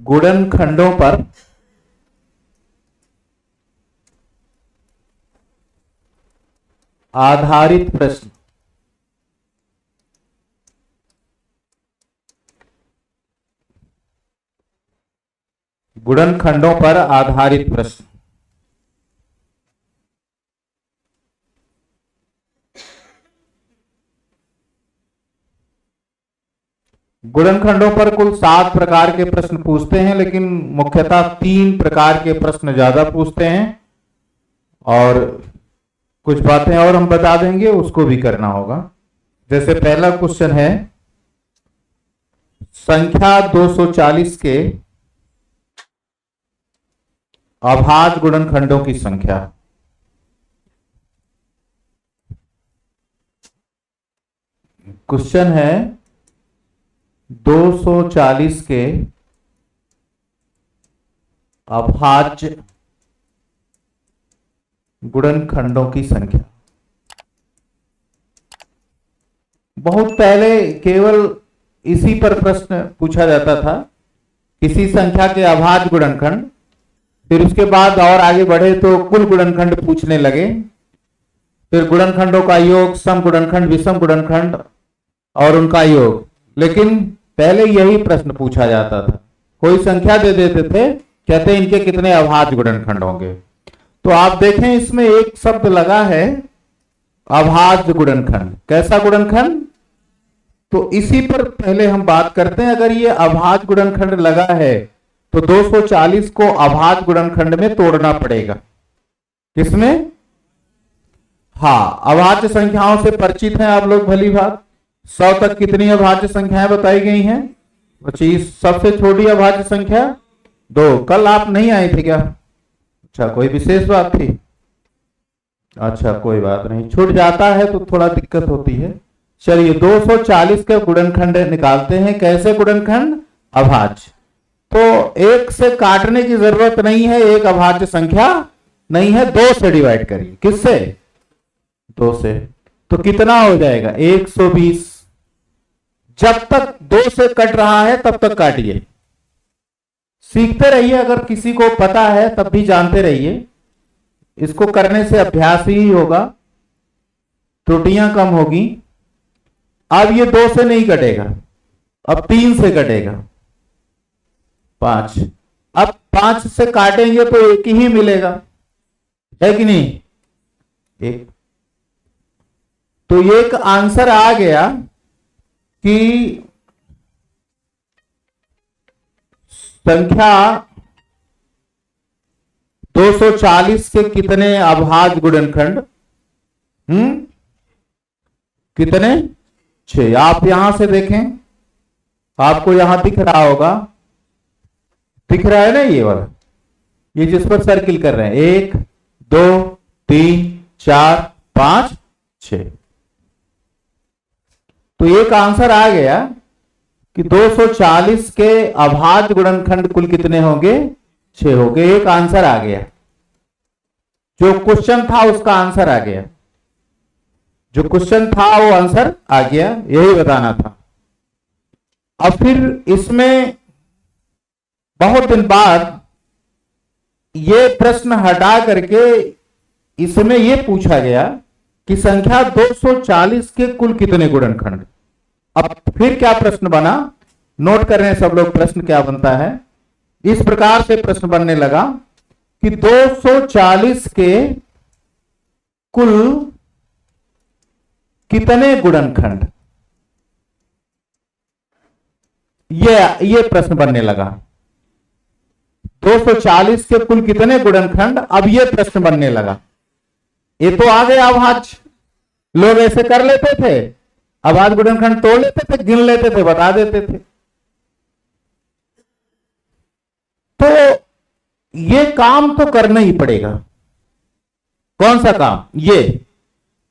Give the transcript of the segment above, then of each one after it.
गुणनखंडों पर आधारित प्रश्न। गुणनखंडों पर आधारित प्रश्न। गुणनखंडों पर कुल 7 प्रकार के प्रश्न पूछते हैं, लेकिन मुख्यतः 3 प्रकार के प्रश्न ज्यादा पूछते हैं और कुछ बातें और हम बता देंगे, उसको भी करना होगा। जैसे पहला क्वेश्चन है संख्या 240 के अभाज्य गुणनखंडों की संख्या। क्वेश्चन है 240 के अभाज्य गुणनखंडों की संख्या। बहुत पहले केवल इसी पर प्रश्न पूछा जाता था, किसी संख्या के अभाज्य गुणनखंड। फिर उसके बाद और आगे बढ़े तो कुल गुणनखंड पूछने लगे, फिर गुणनखंडों का योग, सम गुणनखंड, विषम गुणनखंड और उनका योग। लेकिन पहले यही प्रश्न पूछा जाता था, कोई संख्या दे देते थे, कहते इनके कितने अभाज्य गुणनखंड होंगे। तो आप देखें इसमें एक शब्द लगा है अभाज्य गुणनखंड। कैसा गुणनखंड? तो इसी पर पहले हम बात करते हैं। अगर ये अभाज्य गुणनखंड लगा है तो 240 को अभाज्य गुणनखंड में तोड़ना पड़ेगा। किसमें? हाँ, अभाज्य संख्याओं से परिचित हैं आप लोग भली बात। 100 तक कितनी अभाज्य संख्याएं बताई गई हैं? 25। सबसे छोटी अभाज्य संख्या 2। कल आप नहीं आए थे क्या? अच्छा, कोई विशेष बात थी? अच्छा, कोई बात नहीं, छूट जाता है तो थोड़ा दिक्कत होती है। चलिए 240 के गुणनखंड निकालते हैं। कैसे गुणनखंड? अभाज्य। तो एक से काटने की जरूरत नहीं है, एक अभाज्य संख्या नहीं है, 2 से डिवाइड करिए। किससे? 2 से। तो कितना हो जाएगा? 120। जब तक 2 से कट रहा है तब तक काटिए, सीखते रहिए। अगर किसी को पता है तब भी जानते रहिए, इसको करने से अभ्यास ही होगा, त्रुटियां कम होगी। अब ये 2 से नहीं कटेगा, अब 3 से कटेगा। 5। अब 5 से काटेंगे तो 1 ही मिलेगा, है कि नहीं? 1। तो एक आंसर आ गया कि संख्या 240 के कितने अभाज्य गुणनखंड? कितने? 6। आप यहां से देखें, आपको यहां दिख रहा होगा, दिख रहा है ना ये वाला, ये जिस पर सर्किल कर रहे हैं, 1 2 3 4 5 6। तो एक आंसर आ गया कि 240 के अभाज्य गुणनखंड कुल कितने होंगे? 6 होंगे। एक आंसर आ गया, जो क्वेश्चन था उसका आंसर आ गया, जो क्वेश्चन था वो आंसर आ गया, यही बताना था। अब फिर इसमें बहुत दिन बाद ये प्रश्न हटा करके इसमें ये पूछा गया कि संख्या 240 के कुल कितने गुणनखंड। अब फिर क्या प्रश्न बना? नोट कर रहे हैं सब लोग प्रश्न क्या बनता है। इस प्रकार से प्रश्न बनने लगा कि 240 के कुल कितने गुणनखंड, ये प्रश्न बनने लगा। 240 के कुल कितने गुणनखंड, अब ये प्रश्न बनने लगा। ये तो आ गया अभाज्य, लोग ऐसे कर लेते थे, अभाज्य गुणनखंड तोड़ लेते थे, गिन लेते थे, बता देते थे। तो ये काम तो करना ही पड़ेगा। कौन सा काम? ये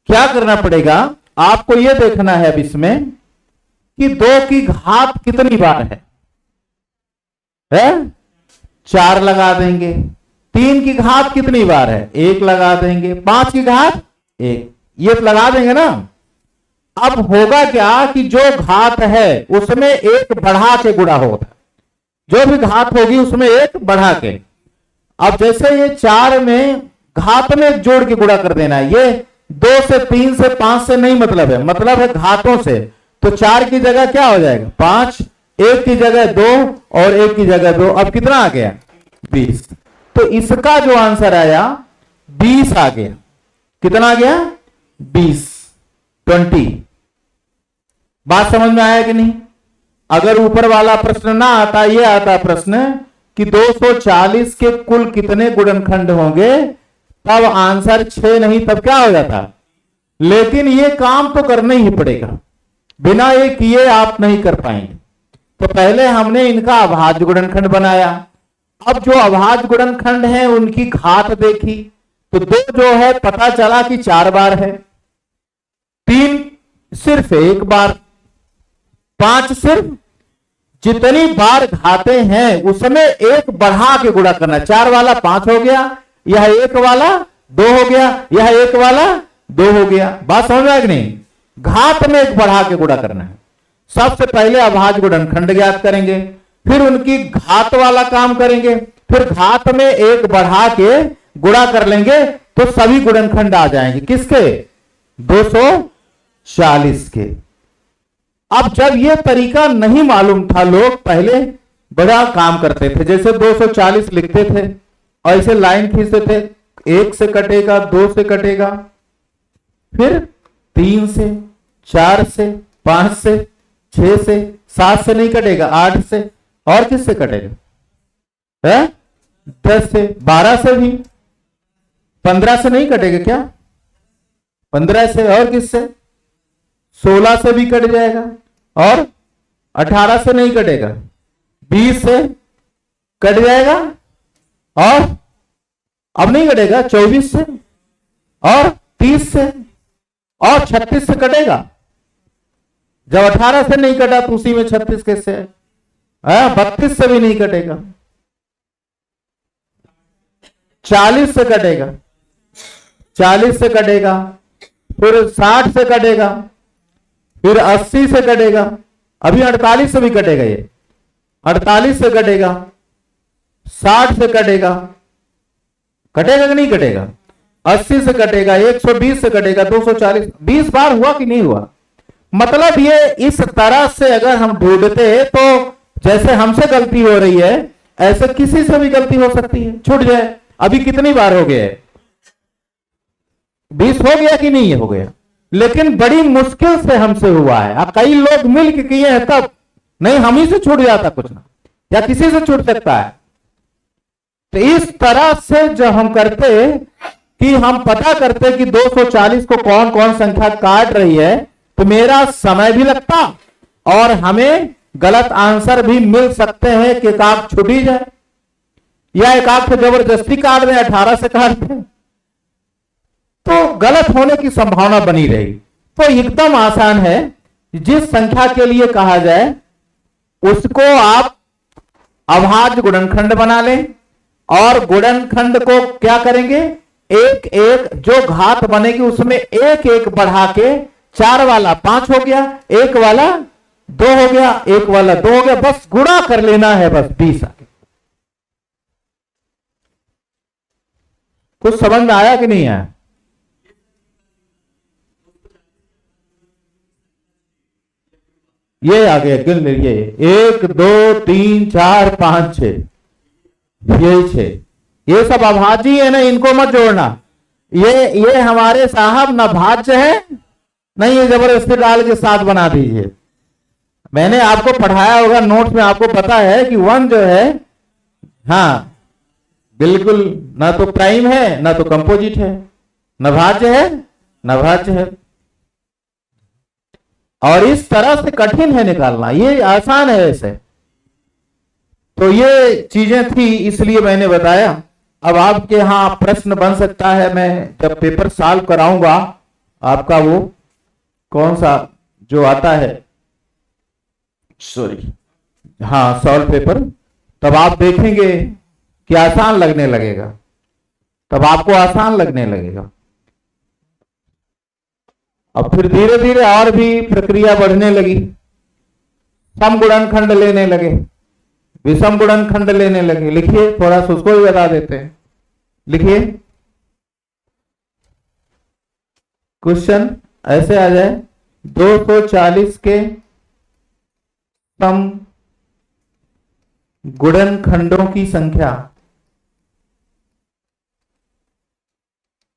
क्या करना पड़ेगा? आपको ये देखना है अब इसमें कि 2 की घात कितनी बार है? 4 लगा देंगे। 3 की घात कितनी बार है? 1 लगा देंगे। 5 की घात 1, ये लगा देंगे ना। अब होगा क्या कि जो घात है उसमें 1 बढ़ा के गुणा होगा। जो भी घात होगी उसमें एक बढ़ा के। अब जैसे ये 4 में घात में जोड़ के गुणा कर देना है, ये 2 से 3 से 5 से नहीं मतलब है घातों से। तो 4 की जगह क्या हो जाएगा 5, 1 की जगह 2 और 1 की जगह 2। अब कितना आ गया 20। तो इसका जो आंसर आया 20 आ गया। कितना आ गया 20, 20। बात समझ में आया कि नहीं? अगर ऊपर वाला प्रश्न ना आता, ये आता प्रश्न कि 240 के कुल कितने गुणनखंड होंगे, तब आंसर 6 नहीं तब क्या हो जाता। लेकिन ये काम तो करना ही पड़ेगा, बिना ये किए आप नहीं कर पाएंगे। तो पहले हमने इनका अभाज्य गुणनखंड बनाया। अब जो अभाज्य गुणनखंड है उनकी घात देखी, तो 2 जो है पता चला कि 4 बार है, 3 सिर्फ 1 बार, 5 सिर्फ जितनी बार घाते हैं उसमें 1 बढ़ा के गुणा करना। 4 वाला 5 हो गया, यह 1 वाला 2 हो गया, यह 1 वाला 2 हो गया। बात समझ में आ गई नहीं? घात में 1 बढ़ा के गुणा करना है। सबसे पहले अभाज्य गुणनखंड ज्ञात करेंगे, फिर उनकी घात वाला काम करेंगे, फिर घात में 1 बढ़ा के गुणा कर लेंगे तो सभी गुणनखंड आ जाएंगे। किसके 240 के। अब जब यह तरीका नहीं मालूम था, लोग पहले बड़ा काम करते थे, जैसे 240 लिखते थे और ऐसे लाइन खींचते थे, 1 से कटेगा, 2 से कटेगा, फिर 3 से, 4 से, 5 से, 6 से, 7 से नहीं कटेगा, 8 से, और किससे कटेगा है? 10 से, 12 से भी, 15 से नहीं कटेगा क्या? 15 से, और किससे? 16 से भी कट जाएगा, और 18 से नहीं कटेगा, 20 से कट जाएगा, और अब नहीं कटेगा 24 से, और 30 से, और 36 से कटेगा। जब 18 से नहीं कटा तो उसी में 36 कैसे है? 32 से भी नहीं कटेगा, 40 से कटेगा, 40 से कटेगा, फिर 60 से कटेगा, फिर 80 से कटेगा, अभी 48 से भी कटेगा, ये 48 से कटेगा, 60 से कटेगा, कटेगा कि नहीं कटेगा? 80 से कटेगा, 120 से कटेगा, 240, 20 बार हुआ कि नहीं हुआ? मतलब ये इस तरह से अगर हम ढूंढते तो जैसे हमसे गलती हो रही है ऐसे किसी से भी गलती हो सकती है, छूट जाए। अभी कितनी बार हो गया? 20 हो गया कि नहीं हो गया? लेकिन बड़ी मुश्किल से हमसे हुआ है। अब कई लोग मिल के किए हैं तब नहीं, हम ही से छूट जाता कुछ ना, या किसी से छूट सकता है। तो इस तरह से जब हम करते कि हम पता करते कि 240 को कौन कौन संख्या काट रही है, तो मेरा समय भी लगता और हमें गलत आंसर भी मिल सकते हैं कि एकाक छूट ही जाए, या एकाक को जबरदस्ती काट दें, 18 से काट दें, तो गलत होने की संभावना बनी रही। तो एकदम आसान है, जिस संख्या के लिए कहा जाए उसको आप अभाज्य गुणनखंड बना लें, और गुणनखंड को क्या करेंगे, एक एक जो घात बनेगी उसमें एक एक बढ़ा के, 4 वाला 5 हो गया, 1 वाला 2 हो गया, 1 वाला 2 हो गया, बस गुणा कर लेना है, बस 20 आ गया। कुछ समझ में आया कि नहीं आया? ये आ गया, गिन लीजिए, 1 2 3 4 5 6, ये 6, ये सब अभाज्य है ना, इनको मत जोड़ना। ये हमारे साहब ना भाज्य है नहीं, ये जबरदस्ती डाल के 7 बना दीजिए। मैंने आपको पढ़ाया होगा नोट्स में, आपको पता है कि 1 जो है, हाँ बिल्कुल, ना तो प्राइम है ना तो कंपोजिट है, न भाज्य है न भाज्य है। और इस तरह से कठिन है निकालना, ये आसान है ऐसे। तो ये चीजें थी, इसलिए मैंने बताया। अब आपके यहां प्रश्न बन सकता है, मैं जब पेपर सॉल्व कराऊंगा आपका, वो कौन सा जो आता है, सॉरी, हाँ सॉल्व पेपर, तब आप देखेंगे कि आसान लगने लगेगा, तब आपको आसान लगने लगेगा। अब फिर धीरे धीरे और भी प्रक्रिया बढ़ने लगी, सम गुणनखंड लेने लगे, विषम गुणनखंड लेने लगे। लिखिए, थोड़ा सा उसको भी बता देते हैं। लिखिए, क्वेश्चन ऐसे आ जाए, 240 के सम गुणनखंडों की संख्या,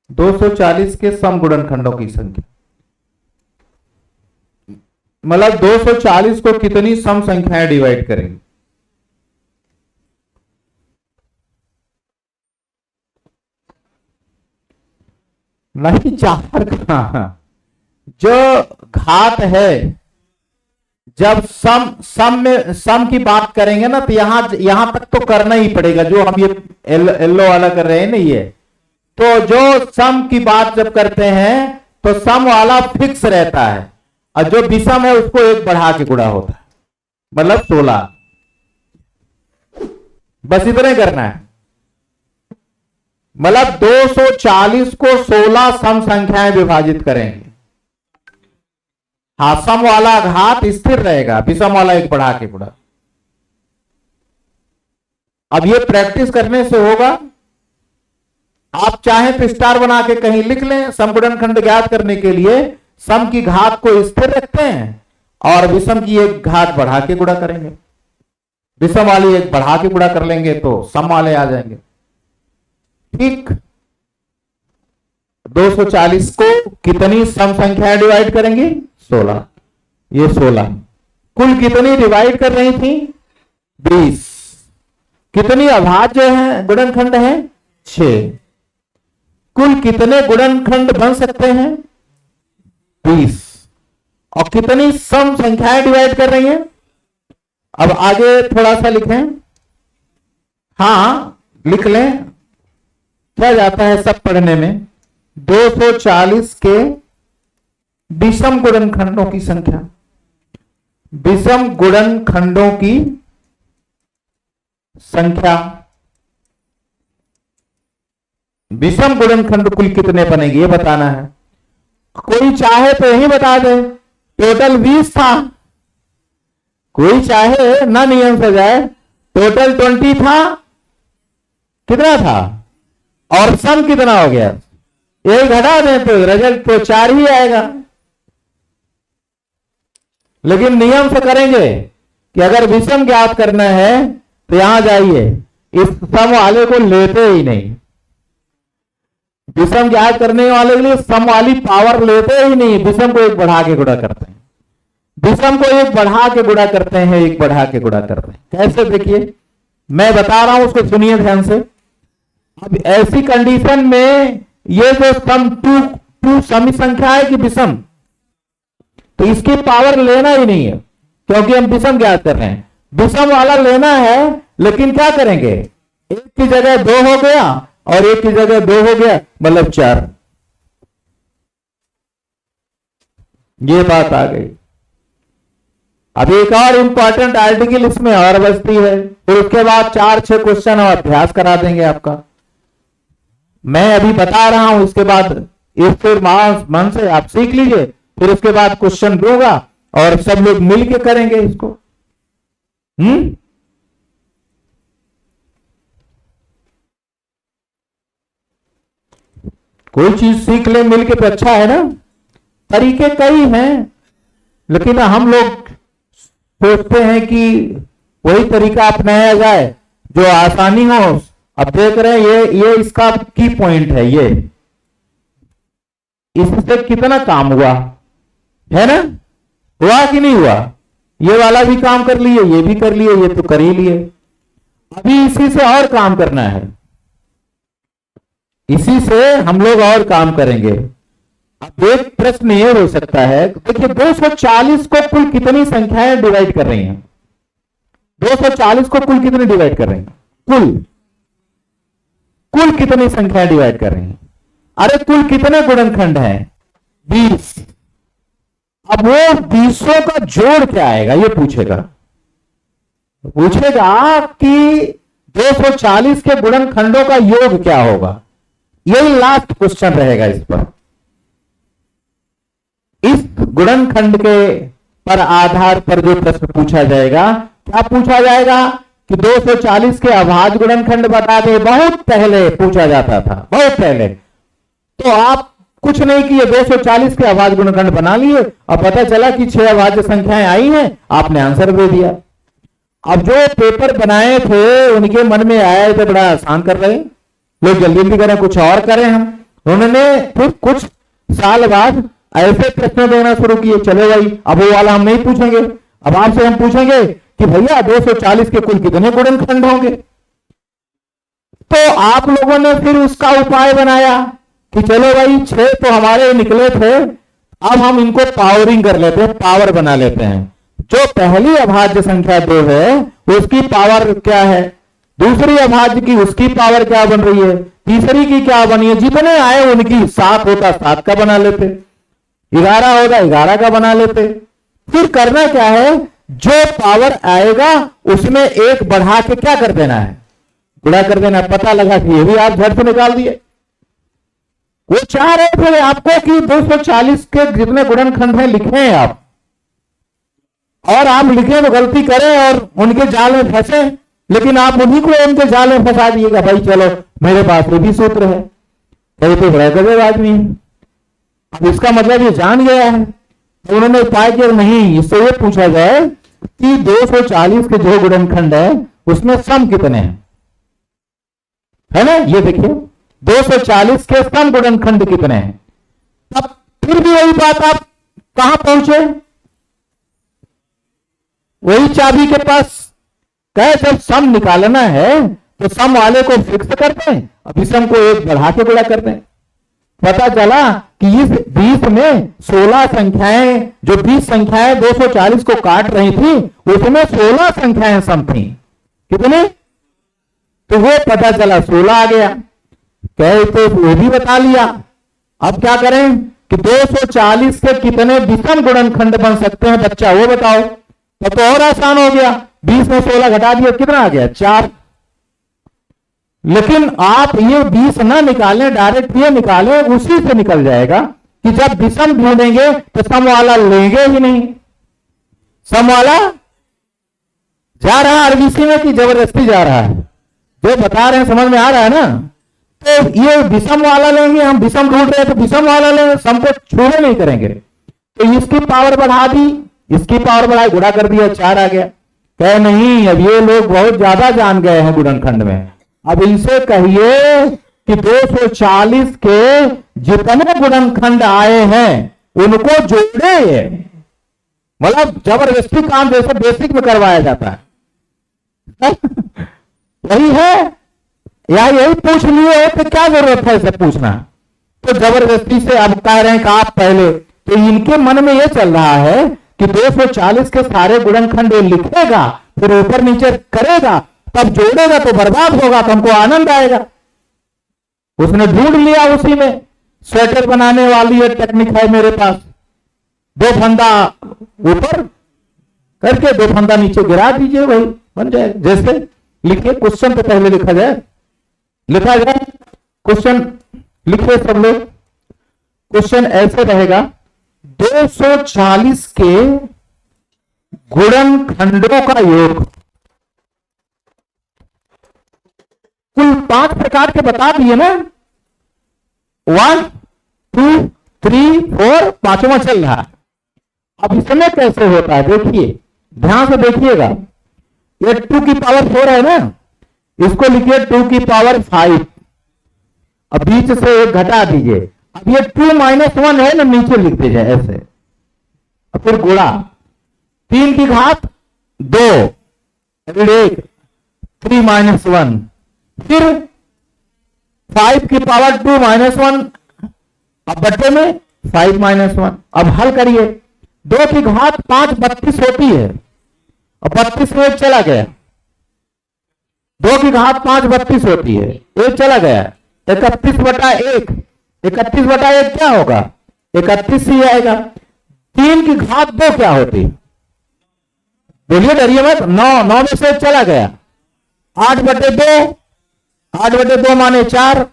240 के सम गुणनखंडों की संख्या, मतलब 240 को कितनी सम संख्याएं डिवाइड करेंगे। नहीं, चार कहां, जो घात है, जब सम की बात करेंगे ना, तो यहां तक तो करना ही पड़ेगा। जो हम ये येलो वाला कर रहे हैं ना, ये तो जो सम की बात जब करते हैं तो सम वाला फिक्स रहता है, और जो विषम है उसको एक बढ़ा के गुणा होता है, मतलब 16। बस इतना ही करना है। मतलब 240 को 16 सम संख्याएं विभाजित करेंगे। हाँ, सम वाला घात स्थिर रहेगा, विषम वाला एक बढ़ा के गुणा। अब ये प्रैक्टिस करने से होगा। आप चाहें तो स्टार बना के कहीं लिख लें। सम गुणनखंड ज्ञात करने के लिए सम की घात को स्थिर रखते हैं और विषम की एक घात बढ़ा के गुणा करेंगे। विषम वाली एक बढ़ा के गुणा कर लेंगे तो सम वाले आ जाएंगे। ठीक, 240 को कितनी सम संख्याएं डिवाइड करेंगी? 16। ये 16 कुल कितनी डिवाइड कर रही थी? 20। कितनी अभाज्य है, गुणनखंड है? 6। कुल कितने गुणनखंड बन सकते हैं? 20। और कितनी सम संख्याएं डिवाइड कर रही हैं? अब आगे थोड़ा सा लिखें। हाँ, लिख लें, क्या जाता है सब पढ़ने में। 240 के विषम गुणनखंडों की संख्या, विषम गुणनखंडों की संख्या, विषम गुणनखंड कुल कितने बनेंगे ये बताना है। कोई चाहे तो यही बता दे, टोटल 20 था। कोई चाहे ना नियम से जाए, टोटल 20 था। कितना था और सम कितना हो गया, ये घटा दें तो रिजल्ट तो 4 ही आएगा। लेकिन नियम से करेंगे कि अगर विषम ज्ञात करना है तो यहां जाइए, इस सम वाले को लेते ही नहीं। विषम ज्ञात करने वाले के लिए सम वाली पावर लेते ही नहीं, विषम को एक बढ़ा के गुणा करते हैं। विषम को एक बढ़ा के गुणा करते हैं, एक बढ़ा के गुणा करते हैं। कैसे? देखिए, मैं बता रहा हूं, उसको सुनिए ध्यान से। अब ऐसी कंडीशन में ये जो सम टू सम संख्या है कि विषम, तो इसकी पावर लेना ही नहीं है, क्योंकि हम विषम ज्ञात कर रहे हैं। विषम वाला लेना है, लेकिन क्या करेंगे, एक की जगह 2 हो गया और एक की जगह 2 हो गया, मतलब 4। ये बात आ गई। अब एक और इंपॉर्टेंट आर्टिकल इसमें और बचती है, फिर उसके बाद 4-6 क्वेश्चन और अभ्यास करा देंगे आपका। मैं अभी बता रहा हूं, इसके बाद फिर मन से आप सीख लीजिए, फिर उसके बाद क्वेश्चन दूंगा और सब लोग मिलके करेंगे इसको। कोई चीज सीख ले मिलके तो अच्छा है ना। तरीके कई हैं, लेकिन हम लोग सोचते हैं कि वही तरीका अपनाया जाए जो आसानी हो। अब देख रहे हैं ये इसका की पॉइंट है, ये इससे कितना काम हुआ है ना, हुआ कि नहीं हुआ। ये वाला भी काम कर लिए, ये भी कर लिए, ये तो कर ही लिए। अभी इसी से और काम करना है, इसी से हम लोग और काम करेंगे। अब एक प्रश्न ये हो सकता है, देखिए 240 को कुल कितनी संख्याएं डिवाइड कर रही हैं? 240 को कुल कितनी डिवाइड कर रही हैं? कुल कितनी संख्याएं डिवाइड कर रही हैं? अरे कुल कितने गुणनखंड हैं? 20। अब वो 20 का जोड़ क्या आएगा ये पूछेगा कि 240 के गुणनखंडों का योग क्या होगा। यही लास्ट क्वेश्चन रहेगा इस पर। इस गुणनखंड के पर आधार पर जो प्रश्न पूछा जाएगा, क्या पूछा जाएगा कि 240 के अभाज्य गुणनखंड बता दे, बहुत पहले पूछा जाता था, बहुत पहले। तो आप कुछ नहीं किए, 240 के अभाज्य गुणनखंड बना लिए, अब पता चला कि 6 अभाज्य संख्याएं आई हैं, आपने आंसर दे दिया। अब जो पेपर बनाए थे उनके मन में आया तो बड़ा आसान कर रहे हैं लोग, जल्दी जल्दी करें, कुछ और करें हम। उन्होंने फिर कुछ साल बाद ऐसे प्रश्न देना शुरू किए, चलो भाई अब वो वाला हम नहीं पूछेंगे, अब आपसे हम पूछेंगे कि भैया 240 के कुल कितने गुणनखंड होंगे। तो आप लोगों ने फिर उसका उपाय बनाया कि चलो भाई 6 तो हमारे निकले थे, अब हम इनको पावरिंग कर लेते हैं, पावर बना लेते हैं। जो पहली अभाज्य संख्या 2 है उसकी पावर क्या है, दूसरी अभाज्य की उसकी पावर क्या बन रही है, तीसरी की क्या बनी है, जितने आए उनकी 7 होता 7 का बना लेते, 11 होता 11 का बना लेते। फिर करना क्या है, जो पावर आएगा उसमें एक बढ़ा के क्या कर देना है, गुणा कर देना। पता लगा कि ये भी आप झट से निकाल दिए। वो चाह रहे थे आपको कि 240 के जितने गुणनखंड हैं लिखे हैं आप, और आप लिखे तो गलती करें और उनके जाल में फंसे, लेकिन आप उन्हीं को उनके जाल में फंसा दिएगा। भाई चलो मेरे पास ये भी सूत्र है, तो बड़ा गजब आदमी है, अब इसका मतलब ये जान गया है। तो उन्होंने उपाय किया, नहीं इससे ये पूछा जाए कि 240 के जो गुणनखंड है उसमें सम कितने हैं, है ना। ये देखिए 240 के सम गुणनखंड कितने हैं। अब फिर भी वही बात, आप कहां पहुंचे, वही चाबी के पास। कहे जब सम निकालना है तो सम वाले को फिक्स कर दें, अब सम को एक बढ़ा के गुणा कर दें। पता चला कि इस 20 में 16 संख्याएं, जो 20 संख्याएं 240 को काट रही थी उसमें 16 संख्याएं सम थी। कितने, तो वो पता चला 16 आ गया। कहे तो वो भी बता लिया। अब क्या करें कि 240 के कितने विषम गुणनखंड बन सकते हैं बच्चा, वो बताओ। तब तो और आसान हो गया, 20 में 16 घटा दिया, कितना आ गया 4। लेकिन आप ये 20 ना निकालें, डायरेक्ट ये निकालें, उसी से निकल जाएगा कि जब विषम ढूंढेंगे तो सम वाला लेंगे ही नहीं। सम वाला जा रहा है आरबीसी में कि जबरदस्ती जा रहा है, जो बता रहे हैं समझ में आ रहा है ना। तो ये विषम वाला लेंगे, हम विषम ढूंढ रहे हैं तो विषम वाला लेंगे, सम को छूने नहीं करेंगे। तो इसकी पावर बढ़ा दी, इसकी पावर बढ़ाई, गुणा कर दिया, 4 आ गया। कहे नहीं, अब ये लोग बहुत ज्यादा जान गए हैं गुणनखंड में, अब इनसे कहिए कि 240 के जितने गुणनखंड आए हैं उनको जोड़े। मतलब जबरदस्ती काम जैसे बेसिक में करवाया जाता है वही है, या यही पूछ लिए तो क्या जरूरत है इसे पूछना। तो जबरदस्ती से अब कह रहे हैं कि आप पहले, तो इनके मन में यह चल रहा है कि 240 के सारे गुणनखंड लिखेगा, फिर ऊपर नीचे करेगा, तब जोड़ेगा तो बर्बाद होगा, तो हमको आनंद आएगा। उसने ढूंढ लिया उसी में। स्वेटर बनाने वाली एक टेक्निक है मेरे पास, 2 फंदा ऊपर करके 2 फंदा नीचे गिरा दीजिए, वही बन जाए। जैसे लिखिए, क्वेश्चन तो पहले लिखा जाए, क्वेश्चन लिखिए सब लोग। क्वेश्चन ऐसे रहेगा, 240 के गुणनखंडों का योग। कुल 5 प्रकार के बता दिए ना, 1 2 3 4, 5वां चल रहा है। अब इसमें कैसे होता है देखिए, ध्यान से देखिएगा। ये 2 की पावर 4 है ना, इसको लिखिए 2 की पावर 5। अब बीच से एक घटा दीजिए। अब ये 2 - 1 है ना, नीचे लिख दीजिए ऐसे। अब फिर गुणा 3 की घात 2, 1 3 - 1, फिर 5 की पावर 2 - 1, अब बट्टे में 5 - 1। अब हल करिए, 2 की घात 5 32 होती है, और 32 में 1 चला गया। 2 की घात 5 32 होती है, 1 चला गया, 31/1। 31/1 क्या होगा, 31 ही आएगा। 3 की घात 2 क्या होती, बोलिए डरिए मत, 9 में से 1 चला गया, 8/2, 8/2 माने 4।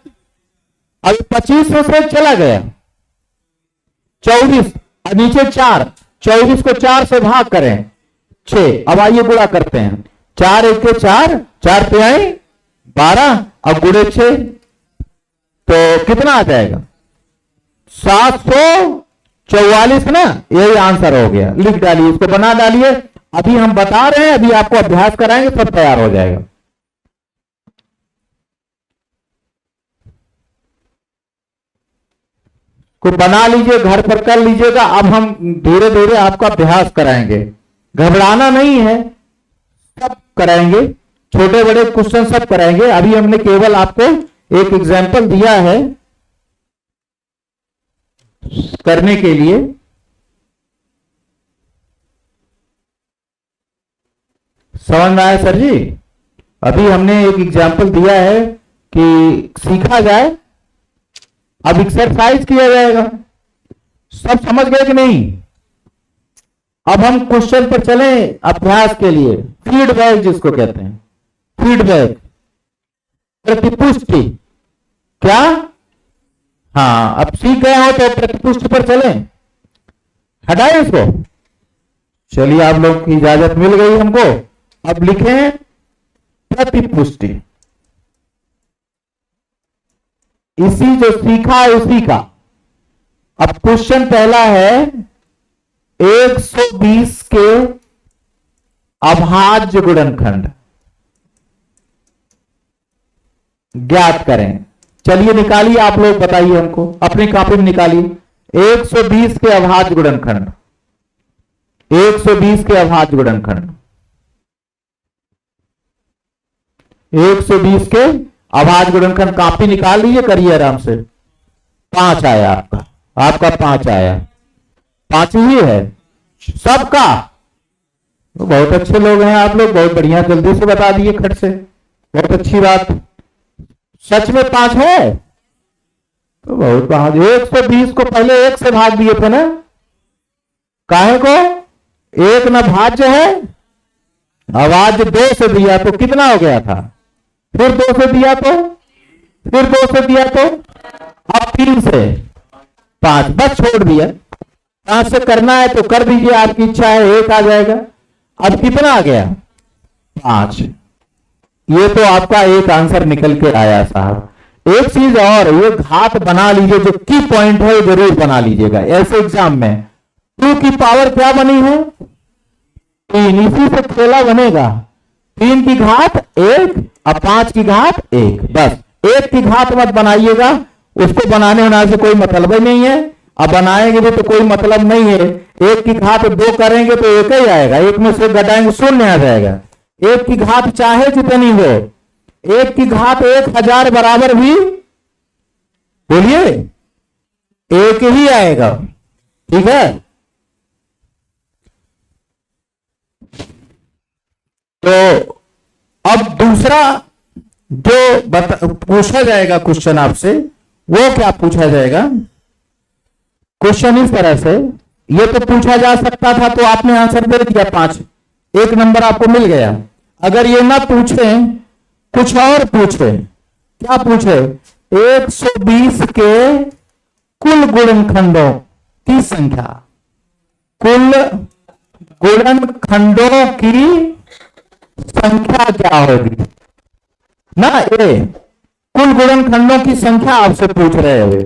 अब 25 में से 1 चला गया, 24, और नीचे 4, 24 को 4 से भाग करें 6। अब आइए गुणा करते हैं, 4 1 4, 4 पे आए 12 और गुणे 6, तो कितना आ जाएगा 744 ना। यही आंसर हो गया। लिख डालिए, इसको बना डालिए। अभी हम बता रहे हैं, अभी आपको अभ्यास कराएंगे, सब तैयार हो जाएगा। को बना लीजिए, घर पर कर लीजिएगा। अब हम धीरे धीरे आपका अभ्यास कराएंगे, घबराना नहीं है, सब कराएंगे, छोटे बड़े क्वेश्चन सब कराएंगे। अभी हमने केवल आपको एक एग्जाम्पल दिया है करने के लिए। समझ में आया सर जी? अभी हमने एक एग्जाम्पल दिया है कि सीखा जाए, अब एक्सरसाइज किया जाएगा। सब समझ गए कि नहीं? अब हम क्वेश्चन पर चलें अभ्यास के लिए। फीडबैक जिसको कहते हैं, फीडबैक, प्रतिपुष्टि। क्या? हाँ, अब सीख गए हो तो प्रतिपुष्टि पर चलें। हटाएं इसको। चलिए, आप लोग की इजाजत मिल गई हमको। अब लिखें प्रतिपुष्टि। इसी जो सीखा है उसी का। अब क्वेश्चन पहला है 120 के अभाज्य गुणनखंड ज्ञात करें। चलिए निकालिए, आप लोग बताइए हमको, अपनी कॉपी में निकालिए। 120 के अभाज्य गुणनखंड, 120 के अभाज्य गुणनखंड, 120 के अभाज्य गुणनखंड कॉपी निकाल लीजिए, करिए आराम से। 5 आया आपका, आपका 5 आया। 5 ही है सबका। तो बहुत अच्छे लोग हैं आप लोग, बहुत बढ़िया, जल्दी से बता दिए खट से, बहुत अच्छी बात। सच में 5 है तो बहुत बात। 120 को पहले 1 से भाग दिए थे ना, काहे को? 1 न भाज्य है, अभाज्य 2 से दिया तो कितना हो गया था, फिर 2 से दिया तो, फिर 2 से दिया तो, अब 3 से 5, बस छोड़ दिया। 5 से करना है तो कर दीजिए, आपकी इच्छा है, 1 आ जाएगा। अब कितना आ गया? 5। ये तो आपका एक आंसर निकल के आया साहब। एक चीज और, ये घात बना लीजिए, जो की पॉइंट है जरूर बना लीजिएगा ऐसे एग्जाम में। 2 की पावर क्या बनी है? 3, इसी से खेला बनेगा। 3 की घात 1 और 5 की घात 1, बस। 1 की घात मत बनाइएगा, उसको बनाने होने से कोई मतलब ही नहीं है। अब बनाएंगे भी तो कोई मतलब नहीं है। 1 की घात 2 करेंगे तो 1 ही आएगा, 1 में से घटाएंगे 0 आ जाएगा। 1 की घात चाहे जितनी हो, 1 की घात 1000 बराबर भी, बोलिए, 1 ही आएगा। ठीक है? तो अब दूसरा जो पूछा जाएगा क्वेश्चन आपसे, वो क्या पूछा जाएगा? क्वेश्चन इस तरह से, ये तो पूछा जा सकता था तो आपने आंसर दे दिया 5, 1 नंबर आपको मिल गया। अगर ये ना पूछे, कुछ और पूछे, क्या पूछे? 120 के कुल गुणनखंडों की संख्या, कुल गुणनखंडों की संख्या क्या होगी ना, ये कुल गुणनखंडों की संख्या आपसे पूछ रहे हुए।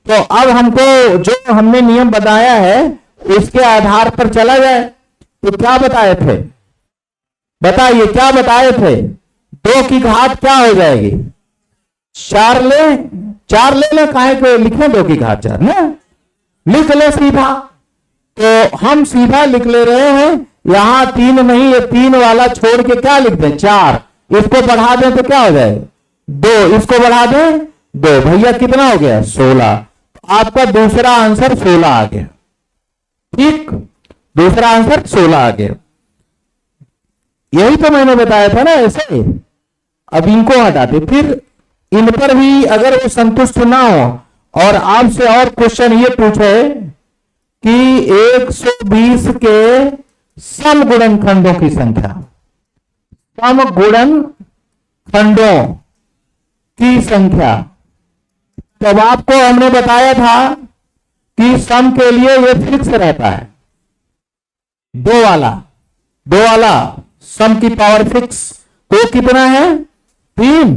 तो अब हमको जो हमने नियम बताया है इसके आधार पर चला जाए। तो क्या बताए थे, बताइए क्या बताए थे? 2 की घात क्या हो जाएगी? 4 ले काहे को लिखे 2 की घात 4 ना, लिख ले सीधा। तो हम सीधा लिख ले रहे हैं, यहां 3 नहीं, ये 3 वाला छोड़ के क्या लिख दें? 4। इसको बढ़ा दें तो क्या हो जाए? 2। इसको बढ़ा दें 2, भैया कितना हो गया? 16। आपका दूसरा आंसर 16 आ गया। ठीक, दूसरा आंसर 16 आ गया। यही तो मैंने बताया था ना ऐसे। अब इनको हटाते, फिर इन पर भी अगर वो संतुष्ट ना हो और आपसे और क्वेश्चन ये पूछे कि 120 के सम गुणनखंडों की संख्या, सम गुणनखंडों की संख्या, तब आपको हमने बताया था कि सम के लिए ये फिक्स रहता है, 2 वाला सम की पावर 6 तो कितना है 3,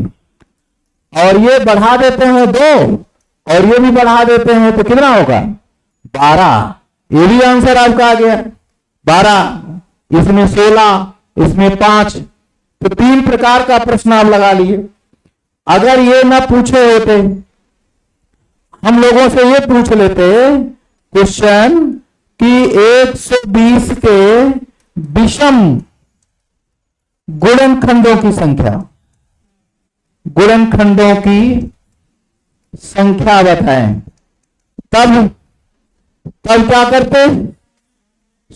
और ये बढ़ा देते हैं 2 और ये भी बढ़ा देते हैं तो कितना होगा 12। ये भी आंसर आपका आ गया 12, इसमें 16, इसमें 5। तो 3 प्रकार का प्रश्न आप लगा लिए। अगर ये ना पूछे होते, हम लोगों से ये पूछ लेते क्वेश्चन कि 120 के विषम गुणनखंडों की संख्या, गुणनखंडों की संख्या बताएं, तब क्या करते,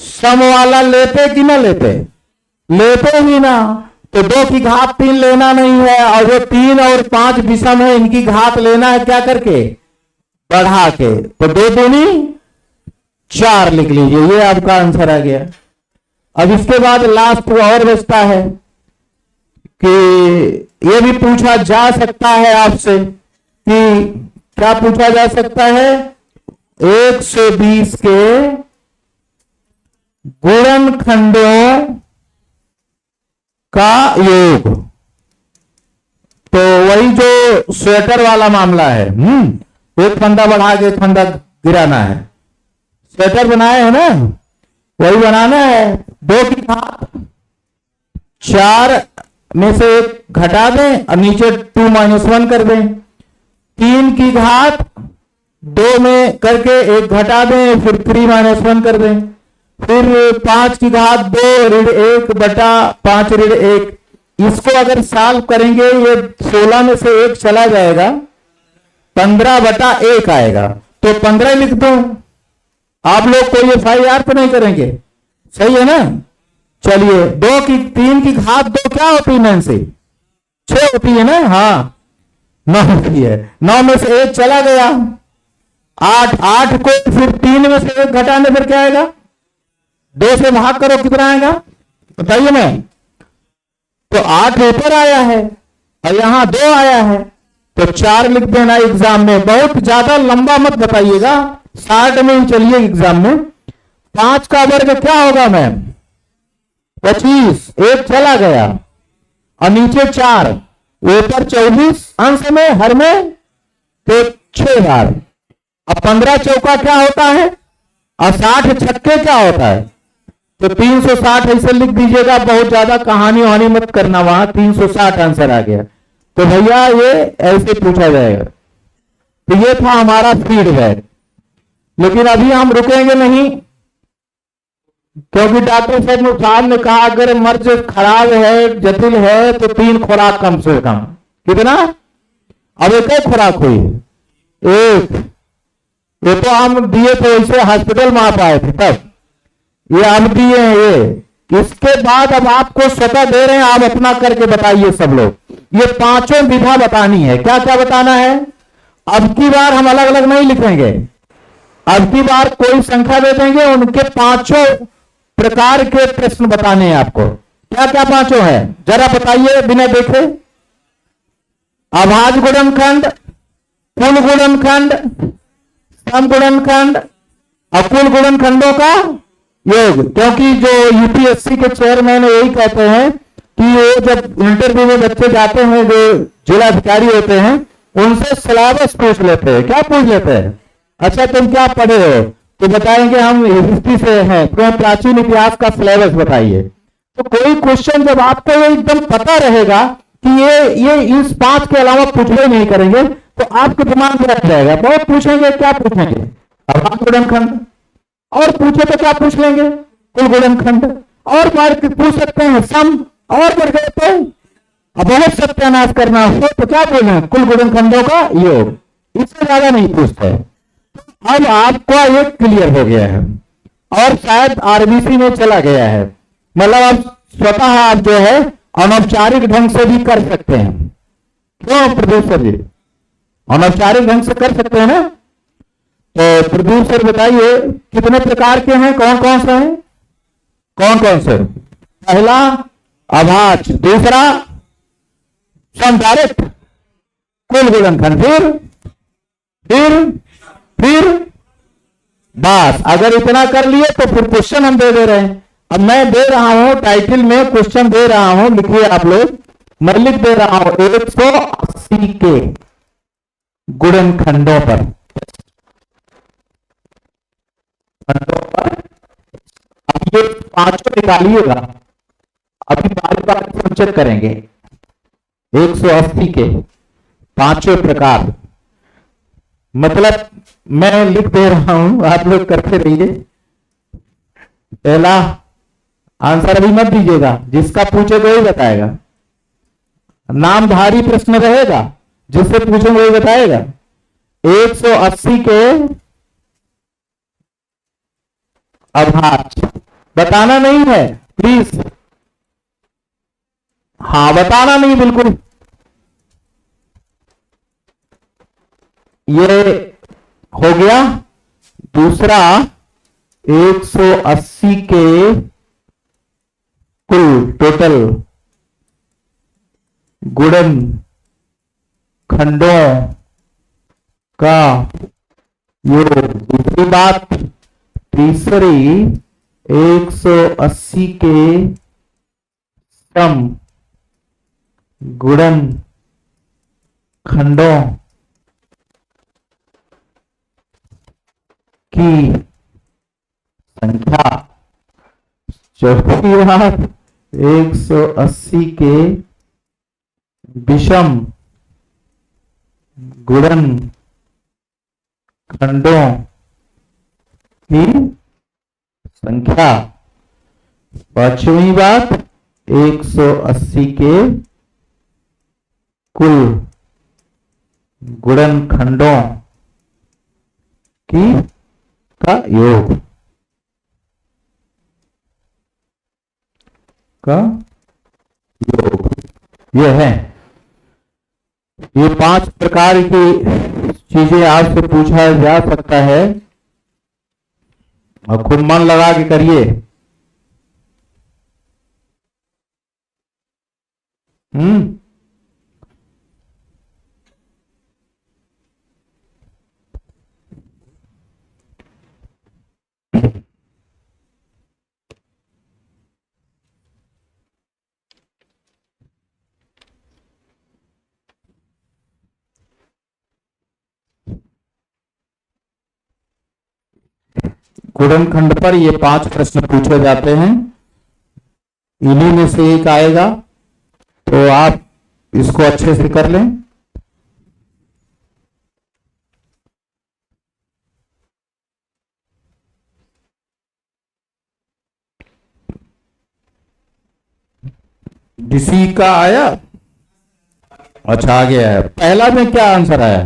सम वाला लेते कि ना लेते, लेते ही ना। तो 2 की घात 3 लेना नहीं है, और जो 3 और 5 विषम है इनकी घात लेना है क्या करके बढ़ा के, तो 2 दूनी 4 लिख लीजिए, ये आपका आंसर आ गया। अब इसके बाद लास्ट और बचता है कि ये भी पूछा जा सकता है आपसे कि क्या पूछा जा सकता है 120 के गुणनखंडों का योग। तो वही जो स्वेटर वाला मामला है, एक फंदा बढ़ा के एक फंदा गिराना है, स्वेटर बनाए है ना, वही बनाना है। 2 की घात 4 में से 1 घटा दें और नीचे 2 - 1 कर दें। 3 की घात 2 में करके 1 घटा दें, फिर 3 - 1 कर दें। फिर 5 की घात 2 ऋण 1 बटा 5 ऋण 1। इसको अगर सॉल्व करेंगे ये 16 में से 1 चला जाएगा, 15 बटा 1 आएगा, तो 15 लिख दो। आप लोग कोई FIR तो नहीं करेंगे, सही है ना। चलिए 3 की घात 2 क्या होती है नैन्सी, 6 होती है ना, हाँ 9 होती है। 9 में से 1 चला गया, 8 को फिर 3 में से 1 घटाने पर क्या आएगा, 2 से भाग करो कितना आएगा बताइए ना। तो 8 ऊपर आया है और यहां 2 आया है, तो 4 लिख देना एग्जाम में। बहुत ज्यादा लंबा मत बताइएगा, 60 में ही चलिए एग्जाम में। 5 का वर्ग क्या होगा मैम 25, 1 चला गया और नीचे 4, ऊपर 24 अंश में हर में तो 6 बार। अब 15 चौका क्या होता है और 60 छक्के क्या होता है, तो 360 ऐसे लिख दीजिएगा। बहुत ज्यादा कहानी वहानी मत करना, वहां 360 आंसर आ गया। तो भैया ये ऐसे पूछा जाएगा। तो ये था हमारा फीडबैक, लेकिन अभी हम रुकेंगे नहीं, क्योंकि डॉक्टर साहब ने कहा अगर मर्ज खराब है, जटिल है, तो 3 खुराक कम से कम। कितना, अब एक खुराक हुई 1, ये तो हम दिए थे इसे हॉस्पिटल में आप आए थे तब, ये हम दिए हैं ये। इसके बाद अब आपको स्वतः दे रहे हैं, आप अपना करके बताइए सब लोग। ये 5 विधा बतानी है। क्या क्या बताना है, अब की बार हम अलग अलग नहीं लिखेंगे, अब की बार कोई संख्या दे देंगे, उनके 5 प्रकार के प्रश्न बताने हैं आपको। क्या क्या 5 है जरा बताइए बिना देखे। अभाज्य गुणनखंड, कुल गुणनखंड, सम गुणनखंड और कुल गुणनखंडों का योग। क्योंकि जो यूपीएससी के चेयरमैन यही कहते हैं कि वो जब इंटरव्यू में बच्चे जाते हैं, जो जिला अधिकारी होते हैं, उनसे सिलेबस पूछ लेते हैं। क्या पूछ लेते हैं, अच्छा तुम क्या पढ़े हो, तो बताएंगे हम हिस्ट्री से हैं, तो प्राचीन इतिहास का सिलेबस बताइए। तो कोई क्वेश्चन जब आपको एकदम पता रहेगा कि ये इस 5 के अलावा पूछने नहीं करेंगे, तो आपके दिमाग में रख जाएगा। बहुत पूछेंगे, क्या पूछेंगे, अभाज्य गुणनखंड, और पूछे तो क्या पूछ लेंगे, कुल गुणनखंड, और पूछ सकते हैं सम, और बढ़ गए तो अब बहुत सत्यानाश करना हो तो क्या बोले, कुल गुणनखंडों का योग। इससे ज्यादा नहीं पूछते। अब आपका ये क्लियर हो गया है और शायद आरबीसी में चला गया है, मतलब आप स्वतः आप जो है अनौपचारिक ढंग से भी कर सकते हैं। क्यों प्रोड्यूसर जी, अनौपचारिक ढंग से कर सकते हैं ना। तो प्रोड्यूसर बताइए कितने प्रकार के हैं, कौन कौन से हैं, कौन कौन से। पहला अभाज्य, दूसरा सम डायरेक्ट, कुल गुणनखंड, फिर बस। अगर इतना कर लिए तो फिर क्वेश्चन हम दे रहे हैं। अब मैं दे रहा हूं टाइटल में, क्वेश्चन दे रहा हूं, लिखिए आप लोग। मैं लिख दे रहा हूं 180 के गुणनखंडों पर, अब ये पांचों निकालिएगा, अभी बारी बारी से चेक करेंगे। 180 के पांचों प्रकार, मतलब मैं लिख दे रहा हूं, आप लोग करते रहिए। पहला आंसर अभी मत दीजिएगा, जिसका पूछेगा वही बताएगा। नामधारी प्रश्न रहेगा, जिससे पूछेंगे वही बताएगा। 180 के अभाज्य बताना नहीं है प्लीज, हाँ बताना नहीं बिल्कुल। ये हो गया। दूसरा 180 के कुल टोटल गुणन खंडों का योग। दूसरी बात, तीसरी 180 के सम गुणन खंडों की संख्या। चौथी बात, 180 के विषम गुणन खंडों की संख्या। पांचवी बात, 180 के कुल गुणनखंडों की का योग का योग। ये है, ये 5 प्रकार की चीजें आपसे पूछा जा सकता है, और खूब मन लगा के करिए। गुणनखंड पर ये 5 प्रश्न पूछे जाते हैं, इन्हीं में से एक आएगा, तो आप इसको अच्छे से कर लें। डीसी का आया, अच्छा आ गया है। पहला में क्या आंसर आया?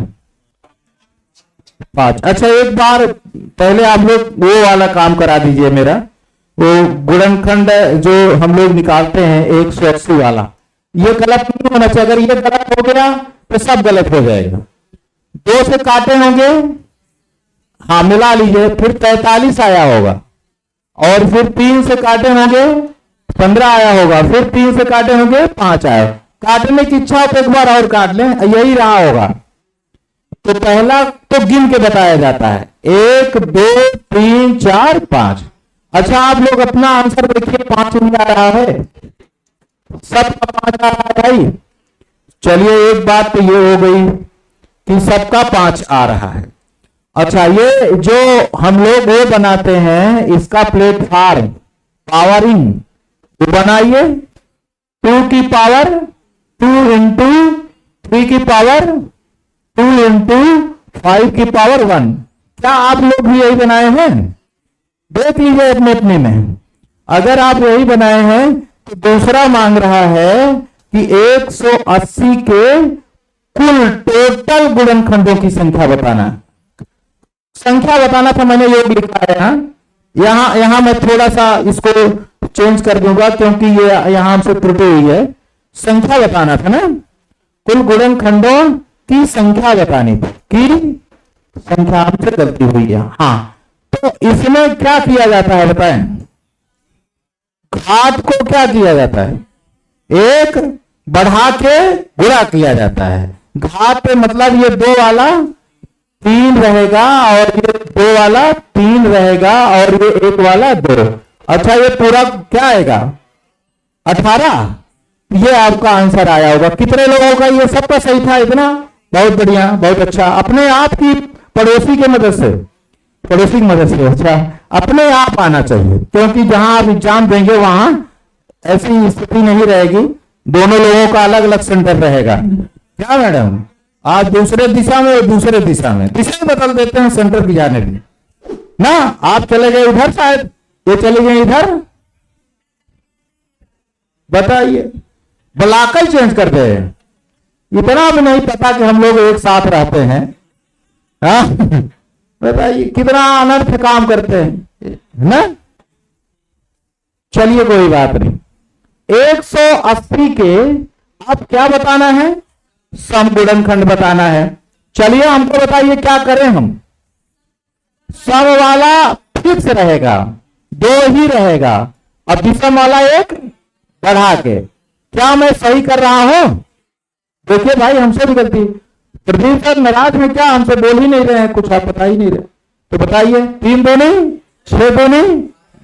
5। अच्छा एक बार पहले आप लोग वो वाला काम करा दीजिए मेरा, वो गुणनखंड जो हम लोग निकालते हैं 180 वाला, ये गलत नहीं होना चाहिए। अगर ये गलत हो गया तो सब गलत हो जाएगा। 2 से काटे होंगे, हाँ मिला लीजिए, फिर 43 आया होगा, और फिर 3 से काटे होंगे 15 आया होगा, फिर 3 से काटे होंगे 5 आया। काटने की इच्छा हो तो एक बार और काट लें, यही रहा होगा। तो पहला तो गिन के बताया जाता है, 1 2 3 4 5। अच्छा आप लोग अपना आंसर देखिए, 5 नहीं आ रहा है, सबका 5 आ रहा है भाई। चलिए एक बात तो ये हो गई कि सबका 5 आ रहा है। अच्छा ये जो हम लोग वो बनाते हैं, इसका प्लेटफॉर्म पावरिंग तो बनाइए, 2 की पावर 2 इंटू 3 की पावर 2 इंटू 5 की पावर 1। क्या आप लोग भी यही बनाए हैं? देख लीजिए अपने अपने में। अगर आप यही बनाए हैं तो दूसरा मांग रहा है कि 180 के कुल टोटल गुणनखंडों की संख्या बताना। संख्या बताना था, मैंने योग लिखा है यहां मैं थोड़ा सा इसको चेंज कर दूंगा क्योंकि ये यहां हमसे त्रुटि हुई है। संख्या बताना था ना, कुल गुणनखंडों की संख्या बतानी थी, कि संख्या हमसे गलती हुई है। हाँ तो इसमें क्या किया जाता है बताएं? घात को क्या किया जाता है? 1 बढ़ा के गुणा किया जाता है। घात पे मतलब ये 2 वाला 3 रहेगा, और ये 2 वाला 3 रहेगा, और ये 1 वाला 2। अच्छा ये पूरा क्या आएगा 18, ये आपका आंसर आया होगा। कितने लोगों का ये सबका सही था इतना? बहुत बढ़िया, बहुत अच्छा। अपने आप की पड़ोसी की मदद से, पड़ोसी की मदद से, अच्छा अपने आप आना चाहिए, क्योंकि जहां आप एग्जाम देंगे वहां ऐसी स्थिति नहीं रहेगी, दोनों लोगों का अलग अलग सेंटर रहेगा। क्या मैडम, आप दूसरे दिशा में और दूसरे दिशा में, दिशा बदल देते हैं सेंटर की जाने की ना। आप चले गए उधर, शायद ये चले गए इधर, बताइए, ब्लॉक ही चेंज कर दे। इतना भी नहीं पता कि हम लोग एक साथ रहते हैं। हाँ बताइए कितना अनर्थ काम करते हैं ना। चलिए कोई बात नहीं। 180 के अब क्या बताना है? समगुणनखंड बताना है। चलिए हमको बताइए क्या करें हम। सम वाला फिक्स रहेगा, 2 ही रहेगा, अब विषम वाला 1 बढ़ा के। क्या मैं सही कर रहा हूं? देखिए भाई हमसे भी गलती। प्रदीप सर नाराज में क्या, हमसे बोल ही नहीं रहे हैं, कुछ आप बता ही नहीं रहे, तो बताइए 3 दूनी 6 दूनी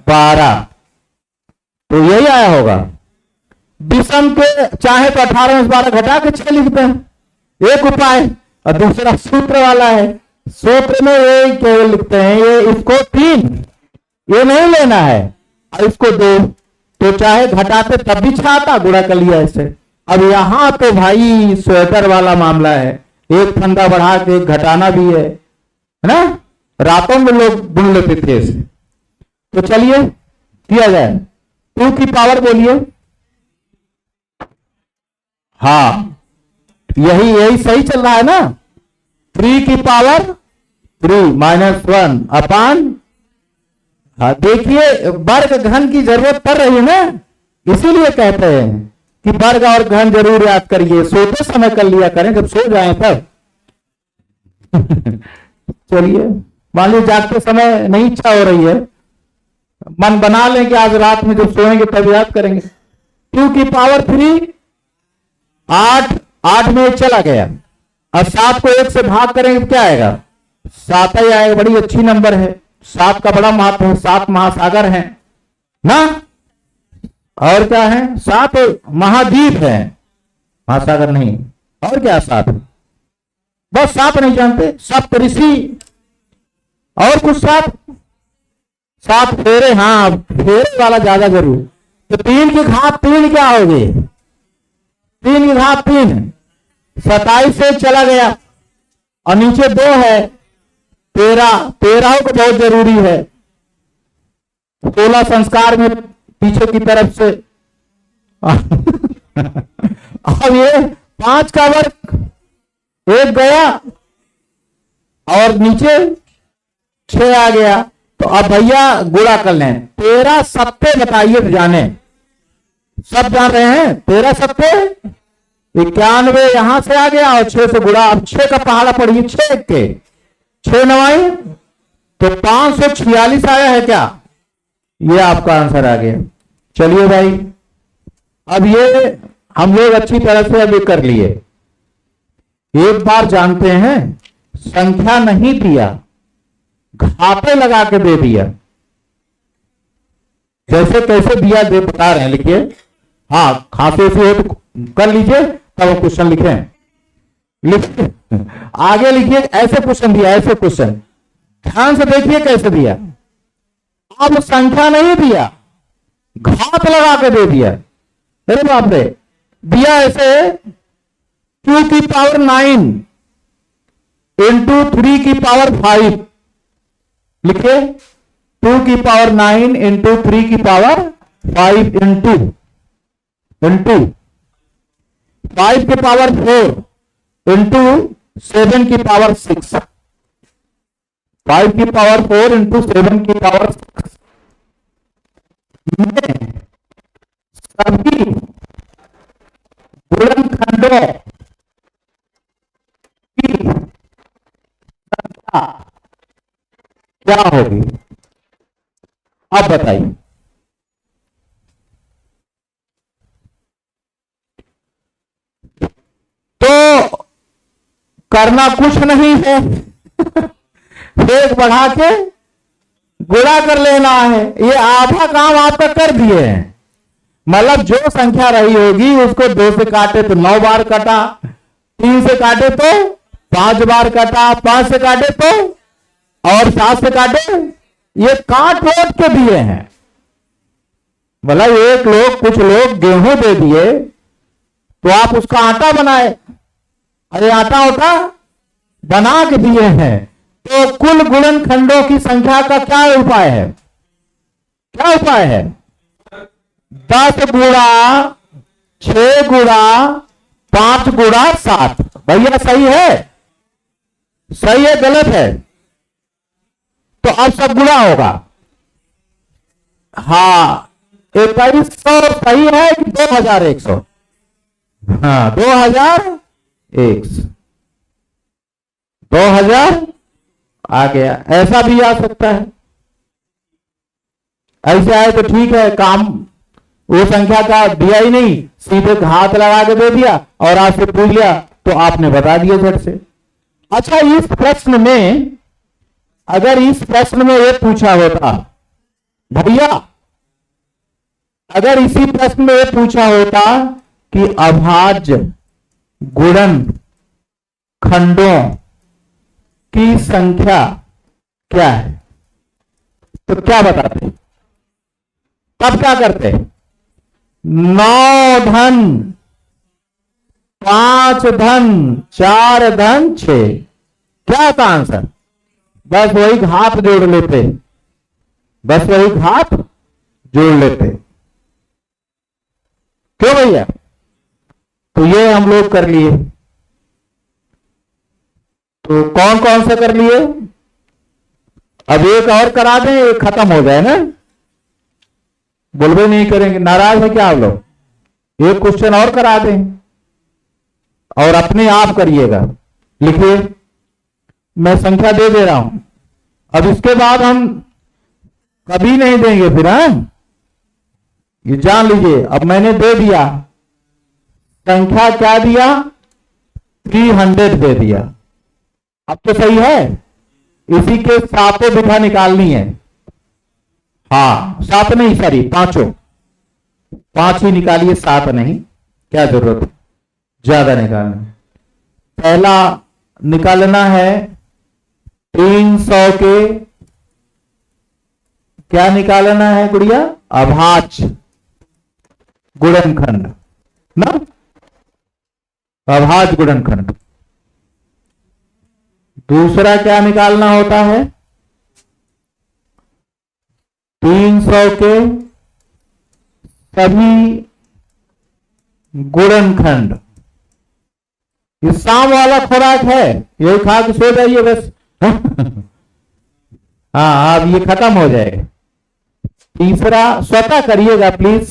12, तो यही आया होगा। विषम के चाहे तो 18 में 12 घटा के 6 लिखते हैं, एक उपाय। और दूसरा सूत्र वाला है, सूत्र में ये केवल लिखते हैं, ये इसको 3 ये नहीं लेना है और इसको 2, तो चाहे घटाते तब भी 6 आता, गुणा कर लिया ऐसे। अब यहां तो भाई स्वेटर वाला मामला है, एक फंदा बढ़ा के एक घटाना भी है ना। रातों में लोग बुन लेते थे इसे। तो चलिए किया जाए। 2 की पावर बोलिए। हाँ यही सही चल रहा है ना। 3 की पावर 3 -1 अपान, देखिए वर्ग घन की जरूरत पड़ रही है ना, इसीलिए कहते हैं कि वर्ग और घन जरूर याद करिए, सोते समय कर लिया करें, जब सो जाए तब। चलिए मान लीजिए जागते समय नहीं इच्छा हो रही है, मन बना लें कि आज रात में जब सोएंगे तब याद करेंगे। 2 की पावर 3 8 में 1 चला गया, और 7 को 1 से भाग करेंगे तो क्या आएगा? 7 ही आएगा। बड़ी अच्छी नंबर है, 7 का बड़ा महत्व है, 7 महासागर है ना। और क्या है? 7 महाद्वीप है, महासागर नहीं। और क्या 7? बस 7 नहीं जानते, सप्तऋषि और कुछ 7 फेरे। हाँ फेरे वाला ज्यादा जरूर। तो 3 की घात 3 क्या होगी? 3 की घात 3, 27 से चला गया और नीचे 2 है, 13 को बहुत जरूरी है। 16 संस्कार में पीछे की तरफ से। अब ये 5 का वर्ग 1 गया और नीचे 6 आ गया, तो अब भैया गुणा कर लें। 13 सत्ते बताइए तो जाने, सब जान रहे हैं। 13 सत्ते 91 यहां से आ गया और 6 से गुणा। अब 6 का पहाड़ा पड़िए, 6 के 6 9 तो 546 आया है क्या? ये आपका आंसर आ गया। चलिए भाई अब ये हम लोग अच्छी तरह से अभी कर लिए। एक बार जानते हैं, संख्या नहीं दिया, घाते लगा के दे दिया। जैसे कैसे दिया दे बता रहे हैं, लिखिए। हाँ खांसी से हो तो कर लीजिए, तब क्वेश्चन लिखें। लिखिए आगे लिखिए, ऐसे क्वेश्चन दिया, ऐसे क्वेश्चन ध्यान से देखिए कैसे दिया। अब संख्या नहीं दिया, घात लगा के दे दिया। अरे बाप रे, दिया ऐसे 2 की पावर 9 इंटू 3 की पावर 5। लिखिए 2 की पावर 9 इंटू 3 की पावर 5 इंटू 5 की पावर 4 इंटू 7 की पावर 6। 5 की पावर 4 इंटू 7 की पावर 6 में सभी गुणनखंडों की संख्या क्या होगी? अब बताइए। तो करना कुछ नहीं है, एक बढ़ा के गुणा कर लेना है। ये आधा काम आपका कर दिए हैं। मतलब जो संख्या रही होगी उसको 2 से काटे तो 9 बार कटा, 3 से काटे तो 5 बार कटा, 5 से काटे तो और 7 से काटे, ये काट वोट के दिए हैं। मतलब एक लोग कुछ लोग गेहूं दे दिए तो आप उसका आटा बनाए, अरे आटा होता बना के दिए हैं। तो कुल गुणनखंडों की संख्या का क्या उपाय है? क्या उपाय है? 10 गुणा 6 गुणा 5 गुणा 7। भैया सही है? सही है गलत है? तो अब सब गुणा होगा। हाँ 2100 सही है कि 2100? हाँ 2100, 2000 आ गया। ऐसा भी आ सकता है, ऐसे आए तो ठीक है, काम वो संख्या का दिया ही नहीं, सीधे हाथ लगा के दे दिया और आपसे पूछ लिया तो आपने बता दिया झट से। अच्छा इस प्रश्न में, अगर इस प्रश्न में यह पूछा होता भैया, अगर इसी प्रश्न में यह पूछा होता कि अभाज्य गुणन खंडों की संख्या क्या है, तो क्या बताते? तब क्या करते? 9 धन 5 धन 4 धन 6, क्या था आंसर? बस वही घात जोड़ लेते, बस वही घात जोड़ लेते। क्यों भैया? तो ये हम लोग कर लिए। तो कौन कौन से कर लिए? अब एक और करा दें, एक खत्म हो जाए ना। बोलबे नहीं करेंगे, नाराज है क्या आप लोग? एक क्वेश्चन और करा दें और अपने आप करिएगा। लिखिए, मैं संख्या दे दे रहा हूं, अब इसके बाद हम कभी नहीं देंगे फिर। ये जान लीजिए, अब मैंने दे दिया संख्या, क्या दिया? 300 दे दिया। अब तो सही है, इसी के सातों विधा निकालनी है। हाँ 7 नहीं, सॉरी 5 ही निकालिए, 7 नहीं, क्या जरूरत है ज्यादा निकालना। पहला निकालना है 300 के, क्या निकालना है गुड़िया? अभाज्य गुणनखंड ना, अभाज्य गुणनखंड। दूसरा क्या निकालना होता है? 300 के सभी गुणनखंड। ये शाम वाला खुराक है, यही खा के सो जाइए बस। हाँ अब ये खत्म हो जाएगा। तीसरा स्वतः करिएगा प्लीज।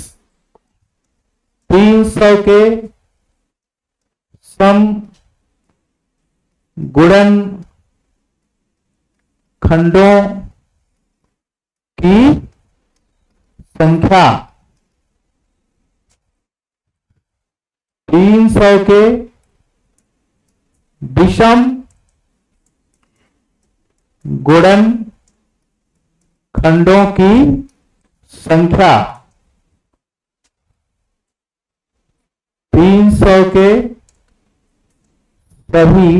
300 के सम गुणन खंडों की संख्या 300 के विषम गुणन खंडों की संख्या 300 के सभी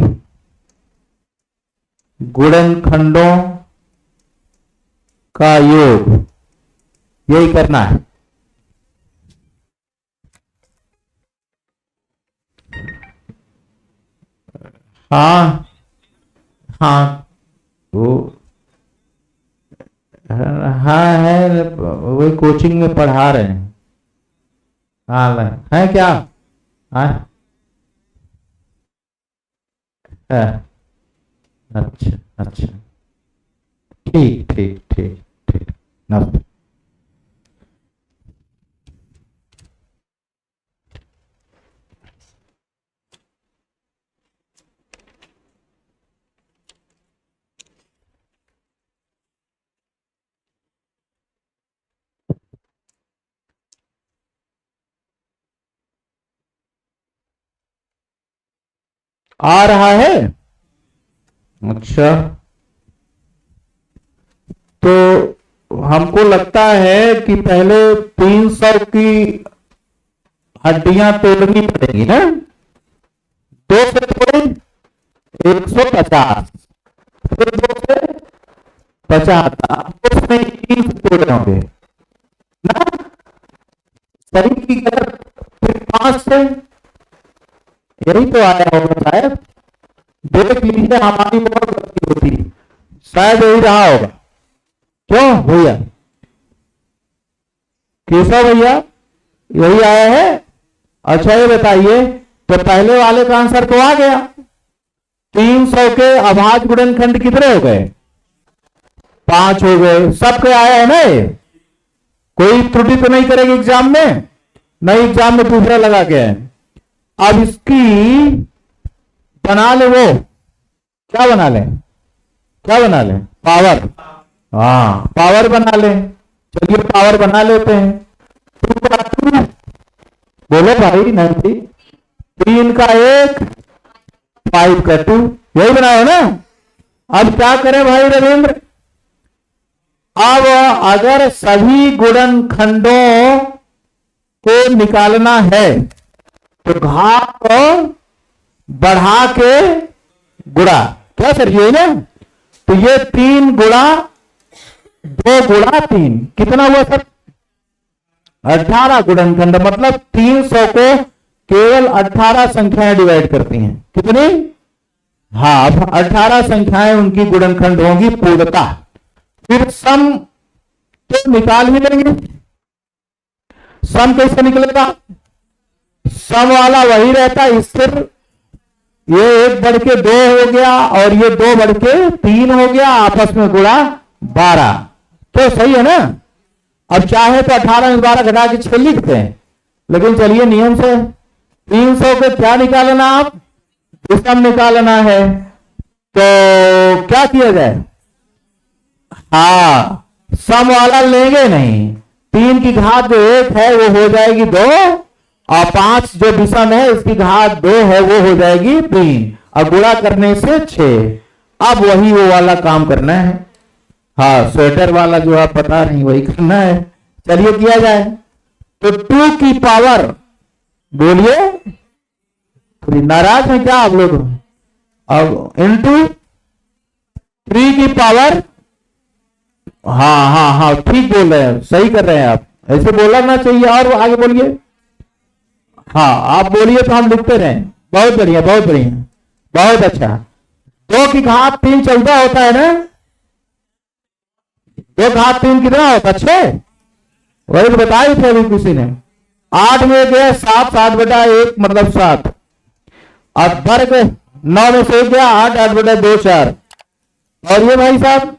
गुणनखंडों का योग, यही करना है। हाँ हाँ वो हाँ है, वही कोचिंग में पढ़ा रहे हैं। हाँ है क्या? हाँ है। अच्छा अच्छा, ठीक ठीक ठीक ठीक, नमस्ते। आ रहा है? अच्छा तो हमको लगता है कि पहले 300 की हड्डियां तोड़नी पड़ेगी ना, 2 से थोड़ी 150, फिर 2 से 50, उसमें 3 से तोड़े होंगे ना, सही की गलत, फिर 5 से, यही तो आया होगा शायद, देख लीजिए हमारी बहुत गलती होती है, शायद यही रहा होगा। क्यों भैया, केशव भैया यही आया है? अच्छा ये बताइए, तो पहले वाले का आंसर तो आ गया, 300 के अभाज्य गुणनखंड कितने हो गए? 5 हो गए, सबके आया है ना ये? कोई त्रुटि तो नहीं करेगी एग्जाम में? नहीं, एग्जाम में दूसरा लगा के है। अब इसकी बना ले, वो क्या बना ले, क्या बना ले? पावर। हाँ पावर बना ले, चलिए पावर बना लेते हैं। 2 का 2, बोलो भाई नहीं, 3 का 1, 5 का 2, यही बनाओ ना। अब क्या करें भाई रविंद्र, अब अगर सभी गुणनखंडों को निकालना है तो घात को बढ़ा के गुणा, क्या सर ये ना, तो ये 3 गुणा 2 गुणा 3 कितना हुआ सर? 18 गुणनखंड, मतलब 300 को केवल 18 संख्याएं डिवाइड करती हैं। कितनी? हाँ, अब 18 संख्याएं उनकी गुणनखंड होंगी पूर्णतः। फिर सम तो निकाल ही लेंगे। सम कैसे निकलेगा? सम वाला वही रहता स्थिर, ये 1 बढ़ के 2 हो गया और ये 2 बढ़ के 3 हो गया, आपस में गुणा 12, तो सही है ना। अब चाहे तो 18 में 12 घटा के 6 लिखते हैं, लेकिन चलिए नियम से 300 के क्या निकालना, आप सम निकालना है, तो क्या किया जाए? हाँ, सम वाला लेंगे नहीं, 3 की घात जो 1 है वो हो जाएगी 2, और 5 जो विषम है इसकी घात 2 है वो हो जाएगी 3, और गुणा करने से 6। अब वही वो वाला काम करना है। हाँ, स्वेटर वाला जो आप पता नहीं वही करना है। चलिए किया जाए, तो 2 की पावर, बोलिए नाराज है क्या आप लोग? अब इंटू 3 की पावर, हाँ हाँ हाँ ठीक बोल रहे हैं, सही कर रहे हैं आप, ऐसे बोलना चाहिए। और आगे बोलिए, हाँ आप बोलिए तो हम लिखते रहें। बहुत बढ़िया, बहुत बढ़िया, बहुत अच्छा। 2 की घात 3 14 होता है ना, 2 घात 3 कितना होता? 6, वही तो बताए थे अभी किसी ने। 8 में गया 7, 7 बटा 1 मतलब 7, और वर्ग 9 में से गया 8, 8 बटा 2 4, और ये भाई साहब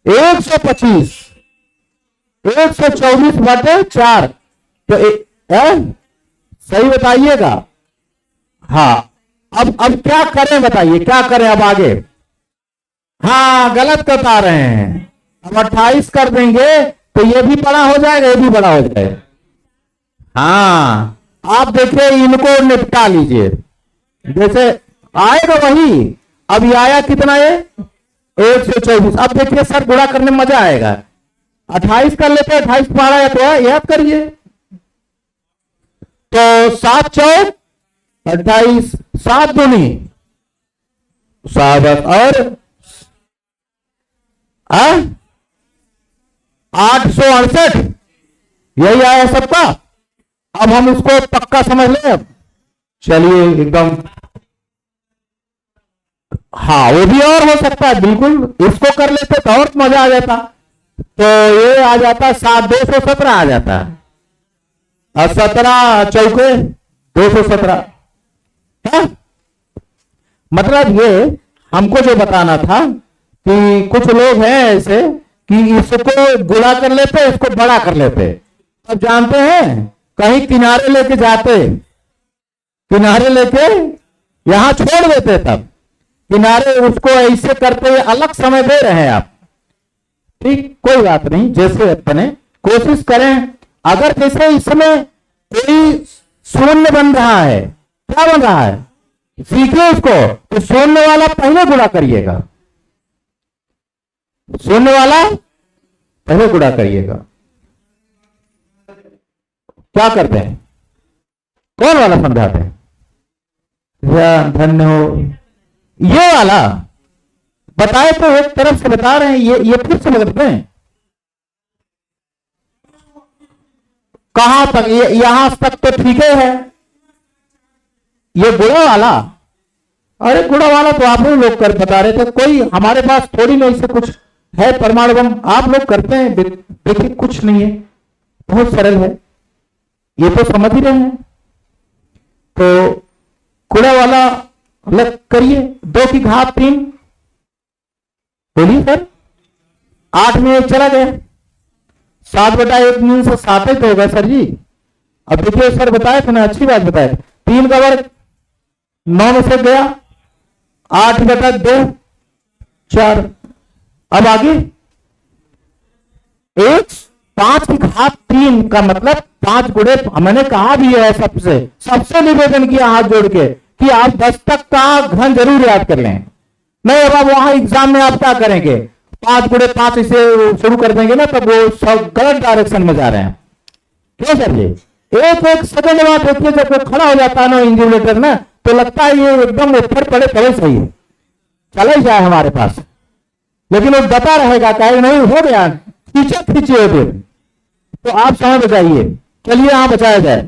125, 124 बटे 4, तो सही बताइएगा। हाँ, अब क्या करें बताइए, क्या करें अब आगे? हाँ गलत बता रहे हैं, अब 28 कर देंगे तो ये भी बड़ा हो जाएगा, ये भी बड़ा हो जाएगा। हाँ आप देखिए, इनको निपटा लीजिए, जैसे आएगा वही। अब ये आया कितना, ये 124। अब देखिए सर गुणा करने में मजा आएगा, 28 कर लेते हैं, 28 पढ़ा है तो याद करिए, तो 7 चौक 28, 7 दूनी 7 और 868, यही आया सबका। अब हम उसको पक्का समझ लें। अब चलिए एकदम, हाँ वो भी और हो सकता है, बिल्कुल इसको कर लेते तो और मजा आ जाता, तो ये आ जाता 7 217 आ जाता, और 17 चौके 217 है। मतलब ये हमको जो बताना था कि कुछ लोग हैं ऐसे कि इसको गुणा कर लेते, इसको बड़ा कर लेते। अब जानते हैं, कहीं किनारे लेके जाते, किनारे लेके यहां छोड़ देते, तब किनारे उसको ऐसे करते हुए अलग समय दे रहे हैं आप। ठीक, कोई बात नहीं, जैसे अपने कोशिश करें। अगर जैसे इसमें कोई शून्य बन रहा है, क्या बन रहा है सीखिए उसको, तो शून्य वाला पहले गुणा करिएगा, शून्य वाला पहले गुणा करिएगा। क्या करते हैं, कौन वाला समझाते हैं? धन्य हो, ये वाला बताए तो एक तरफ से बता रहे हैं, ये फिर से लगते हैं कहां तक, यहां तक तो ठीक है। ये गुणा वाला, अरे गुणा वाला तो आप लोग कर बता रहे थे, कोई हमारे पास थोड़ी नहीं से कुछ है परमाणु बम, आप लोग करते हैं। देखिए कुछ नहीं है, बहुत सरल है, ये तो समझ ही रहे हैं। तो गुणा वाला अलग करिए, 2 की घात 3, बोलिए सर, 8 में 1 चला गया, 7/1 मीन से 7 ही तो होगा सर जी। अब देखिए सर बताए थे ना, अच्छी बात बताए, 3 का वर्ग 9 में से गया, 8/2 4। अब आगे 5 की घात 3 का मतलब 5 गुणे, मैंने कहा भी है सबसे निवेदन किया हाथ जोड़ के कि आप 10 तक का घन जरूर याद कर लें। नहीं अब वहां एग्जाम में आप क्या करेंगे, 5 गुणे 5 इसे शुरू कर देंगे ना, तब वो सब गलत डायरेक्शन में जा रहे हैं। क्यों सर जी, एक सेकंड बाद देखिए जब खड़ा हो जाता है ना इंडिकेटर ना, तो लगता है ये एकदम ऊपर पड़े तभी सही है, चला ही जाए हमारे पास, लेकिन वो बता रहेगा कहे नहीं हो गया, खींचे फिर, तो आप समझ जाइए। चलिए यहां बचाया जाए,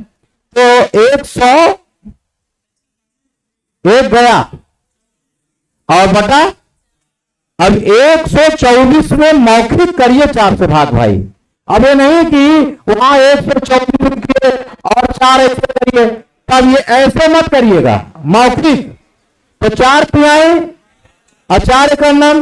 तो 100 एक गया और बटा, अब 124 में मौखिक करिए 4 से भाग भाई। अब ये नहीं कि वहां 124 लिखिए और 4 ऐसे करिए, तब ये ऐसे मत करिएगा, मौखिक। तो 4 तिहाई और 4 का नाम,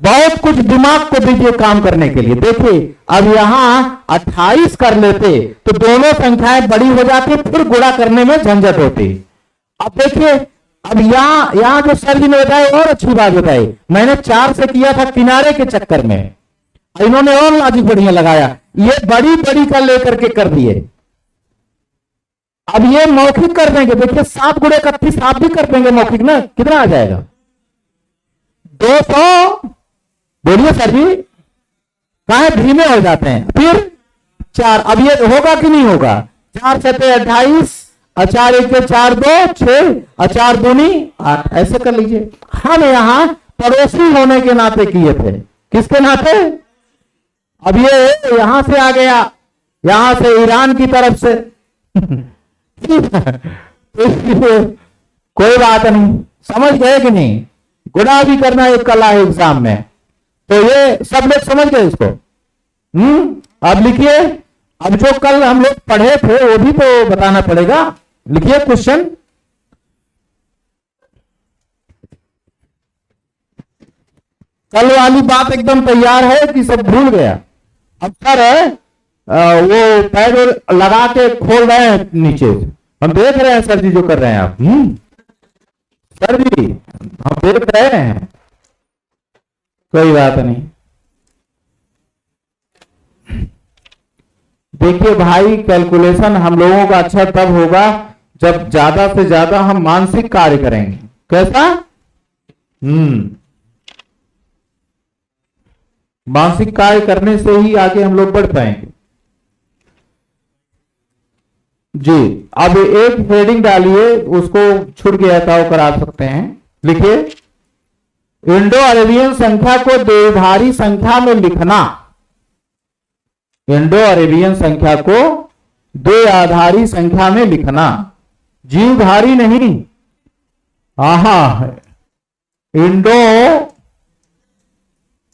बहुत कुछ दिमाग को दीजिए काम करने के लिए। देखिए अब यहां 28 कर लेते तो दोनों संख्याएं बड़ी हो जाती, फिर गुणा करने में झंझट होती। अब देखिए, अब यहां जो सर जी ने बताया और अच्छी बात बताई, मैंने 4 से किया था किनारे के चक्कर में, इन्होंने और लॉजिक बढ़िया लगाया, ये बड़ी बड़ी का लेकर के कर दिए। अब ये मौखिक कर देंगे, देखिए 7 गुणे 31 आप भी कर देंगे मौखिक ना, कितना आ जाएगा 200, बोलिए सर जी, कहा धीमे हो जाते हैं। फिर 4, अब ये होगा कि नहीं होगा, 4 से 28 और 4 1 4 2 6 और 4 दूनी 8, ऐसे कर लीजिए। हम यहां पड़ोसी होने के नाते किए थे, किसके नाते, अब ये यहां से आ गया, यहां से ईरान की तरफ से कोई बात नहीं, समझ गए कि नहीं, गुणा भी करना एक कला है एग्जाम में, तो ये सब लोग समझ गए इसको। अब लिखिए, अब जो कल हम लोग पढ़े थे वो भी तो बताना पड़ेगा। लिखिए क्वेश्चन, कल वाली बात एकदम तैयार है कि सब भूल गया। अब सर वो पैर लगा के खोल रहे हैं नीचे, हम देख रहे हैं सर जी जो कर रहे हैं आप। सर जी हम देख रहे हैं, कोई बात नहीं। देखिए भाई, कैलकुलेशन हम लोगों का अच्छा तब होगा जब ज्यादा से ज्यादा हम मानसिक कार्य करेंगे। कैसा, मानसिक कार्य करने से ही आगे हम लोग बढ़ पाएंगे जी। अब एक हेडिंग डालिए, उसको छूट गया था वो करा सकते हैं। लिखिए, इंडो अरेबियन संख्या को द्विधारी संख्या में लिखना, इंडो अरेबियन संख्या को द्विआधारी संख्या में लिखना, जीवधारी नहीं। इंडो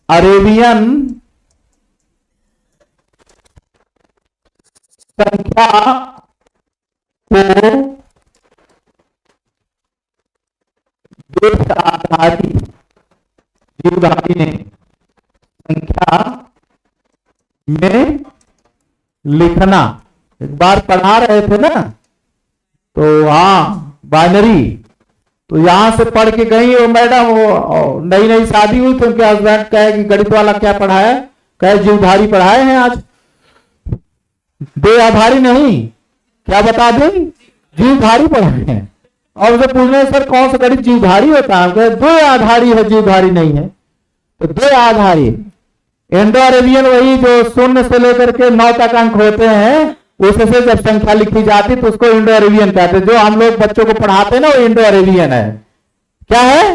अरेबियन संख्या को द्विआधारी, जीवधारी नहीं, संख्या में लिखना। एक बार पढ़ा रहे थे ना, तो बाइनरी, तो यहां से पढ़ के गई वो मैडम, वो नई नई शादी हुई तो उनके हस्बैंड कहे कि गणित वाला क्या पढ़ाया, कहे जीवधारी पढ़ाए हैं आज, द्विआधारी नहीं, क्या बता दें, जीवधारी पढ़ाए हैं। और उसे पूछने सर कौन सा गणित जीवधारी होता है, द्विआधारी है, जीवधारी नहीं है। तो द्विआधारी इंडो अरेबियन वही जो 0 से लेकर के 9 तक अंक होते हैं, उससे जब संख्या लिखी जाती तो उसको इंडो अरेबियन कहते हैं। जो हम लोग बच्चों को पढ़ाते हैं ना, वो इंडो अरेबियन है। क्या है?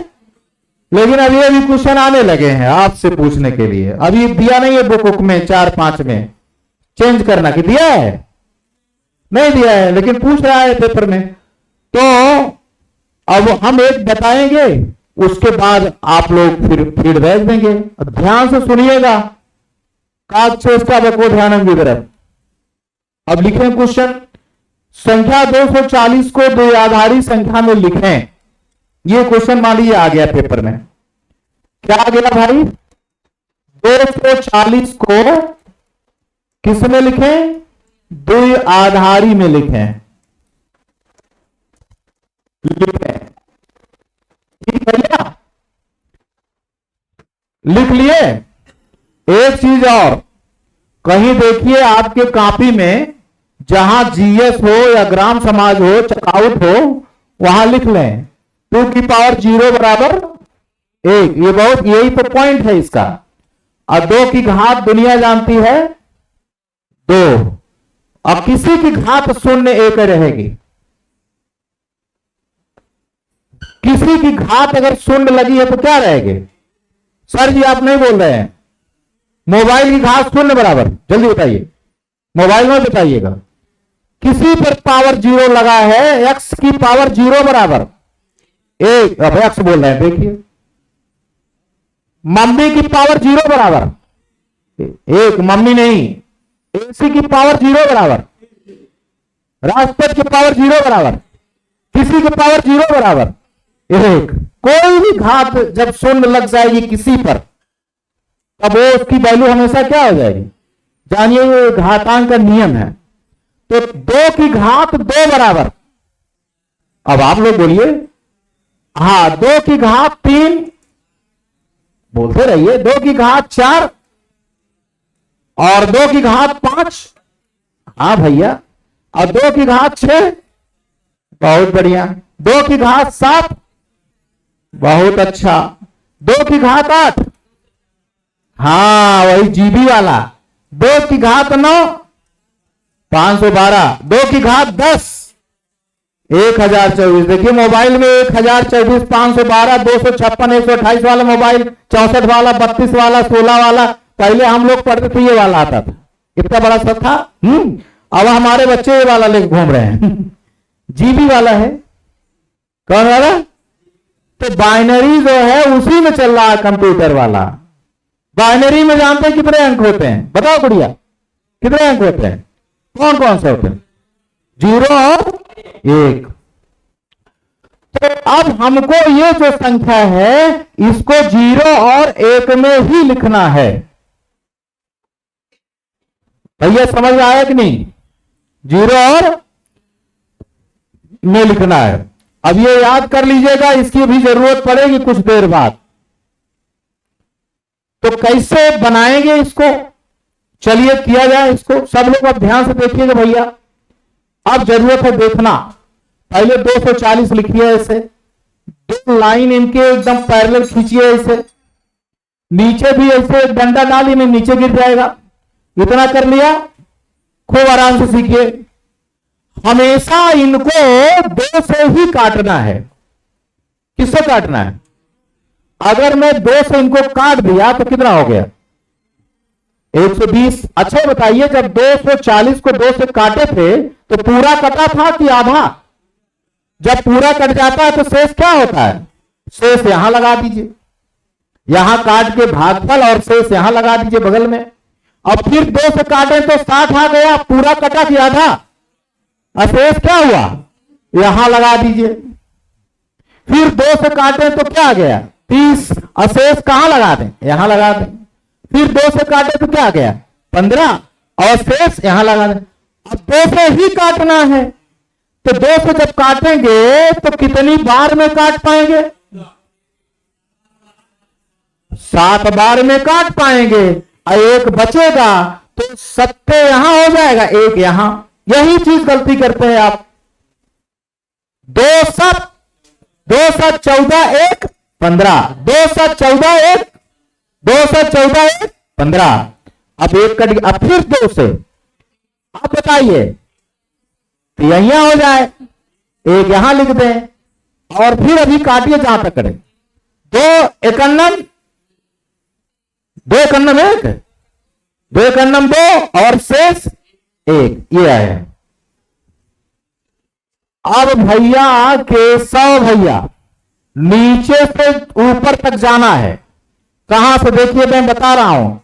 लेकिन अभी अभी क्वेश्चन आने लगे हैं आपसे पूछने के लिए। अभी दिया नहीं है बुक में 4-5 में चेंज करना, कि दिया है? नहीं दिया है, लेकिन पूछ रहा है पेपर में। तो अब हम एक बताएंगे, उसके बाद आप लोग फिर फीडबैक देंगे। अब ध्यान से सुनिएगा, काचेष्टा बको ध्यानम विवरण। अब लिखें क्वेश्चन, संख्या 240 को द्विआधारी संख्या में लिखें। ये क्वेश्चन मान लीजिए आ गया पेपर में। क्या आ गया भाई? 240 को किस में लिखें? द्विआधारी में लिखें। ठीक है, लिख लिए। एक चीज और, कहीं देखिए आपके कॉपी में जहां जीएस हो या ग्राम समाज हो, चेकआउट हो, वहां लिख लें 2 की पावर 0 बराबर 1। ये बहुत, यही तो पॉइंट है इसका। और 2 की घात दुनिया जानती है 2। अब किसी की घात 0 1 रहेगी। किसी की घात अगर 0 लगी है तो क्या रहेगी? सर जी आप नहीं बोल रहे हैं। मोबाइल की घात 0 बराबर, जल्दी बताइए, मोबाइल में बताइएगा। किसी पर पावर 0 लगा है, एक्स की पावर 0 बराबर 1। अब एक्स बोल रहे हैं, देखिए। मम्मी की पावर 0 बराबर 1, मम्मी नहीं। एसी की पावर 0 बराबर, राष्ट्रपति की पावर 0 बराबर, किसी की पावर 0 बराबर 1। कोई भी घात जब 0 लग जाएगी किसी पर, तब वो उसकी वैल्यू हमेशा क्या हो जाएगी? जानिए, ये घातांक का नियम है। तो 2 की घात 2 बराबर, अब आप लोग बोलिए, हाँ 2 की घात 3, बोलते रहिए, 2 की घात 4 और 2 की घात 5। हाँ भैया, और 2 की घात 6, बहुत बढ़िया। 2 की घात 7, बहुत अच्छा। 2 की घात 8, हाँ वही जीबी वाला। 2 की घात 9, 512। 2 की घात 10, 1024। देखिए मोबाइल में 1024, 512, 256, 128 वाला मोबाइल, 64 वाला, 32 वाला, 16 वाला, पहले हम लोग पढ़ते थे ये वाला आता था, इतना बड़ा सा था। अब हमारे बच्चे ये वाला लेके घूम रहे हैं जीबी वाला है। कौन वाला? तो बाइनरी जो है उसी में चल रहा है कंप्यूटर वाला। बाइनरी में जानते हैं कितने अंक होते हैं? बताओ गुड़िया, कितने अंक होते हैं? कौन कौन से होते हैं? 0 और 1। तो अब हमको ये जो संख्या है इसको 0 और 1 में ही लिखना है। भैया समझ आया कि नहीं? 0 और में लिखना है। अब ये याद कर लीजिएगा, इसकी भी जरूरत पड़ेगी कुछ देर बाद। तो कैसे बनाएंगे इसको? चलिए किया जाए इसको। सब लोग अब ध्यान से देखिएगा भैया, अब जरूरत है देखना। पहले 240 लिखिए ऐसे, 2 लाइन इनके एकदम पैरेलल खींचिए ऐसे, नीचे भी ऐसे डंडा डालिए, में नीचे गिर जाएगा। इतना कर लिया, खूब आराम से सीखिए। हमेशा इनको 2 से ही काटना है। किससे काटना है? अगर मैं 2 से इनको काट दिया तो कितना हो गया? 120। अच्छा बताइए, जब 240 को 2 से काटे थे तो पूरा कटा था कि आधा? जब पूरा कट जाता है तो शेष क्या होता है? शेष यहां लगा दीजिए, यहां काट के भागफल और शेष यहां लगा दीजिए बगल में। अब फिर 2 से काटे तो 60 आ गया, पूरा कटा कि आधा? अशेष क्या हुआ? यहां लगा दीजिए। फिर 2 से काटे तो क्या आ गया? 30। अशेष कहां लगा दें? यहां लगा दें। फिर 2 से काटे तो क्या आ गया? 15 और शेष यहां लगा दें। अब 2 से ही काटना है, तो 2 से जब काटेंगे तो कितनी बार में काट पाएंगे? 7 बार में काट पाएंगे। और 1 बचेगा तो 7 यहां हो जाएगा, 1 यहां। यही चीज गलती करते हैं आप। 2 7 14 1 15, 2 7 14 1, 2 7 14 1 15। अब एक कट गया, अब फिर 2 से, आप बताइए, तो यहां हो जाए, एक यहां लिख दें और फिर अभी काटिए जहां तक करें। 2 एकन्नम 2 एकन्नम 1, 2 एकन्नम 2 और शेष 1, ये आया। अब भैया केशव भैया नीचे से ऊपर तक जाना है। कहां से? देखिए मैं बता रहा हूं,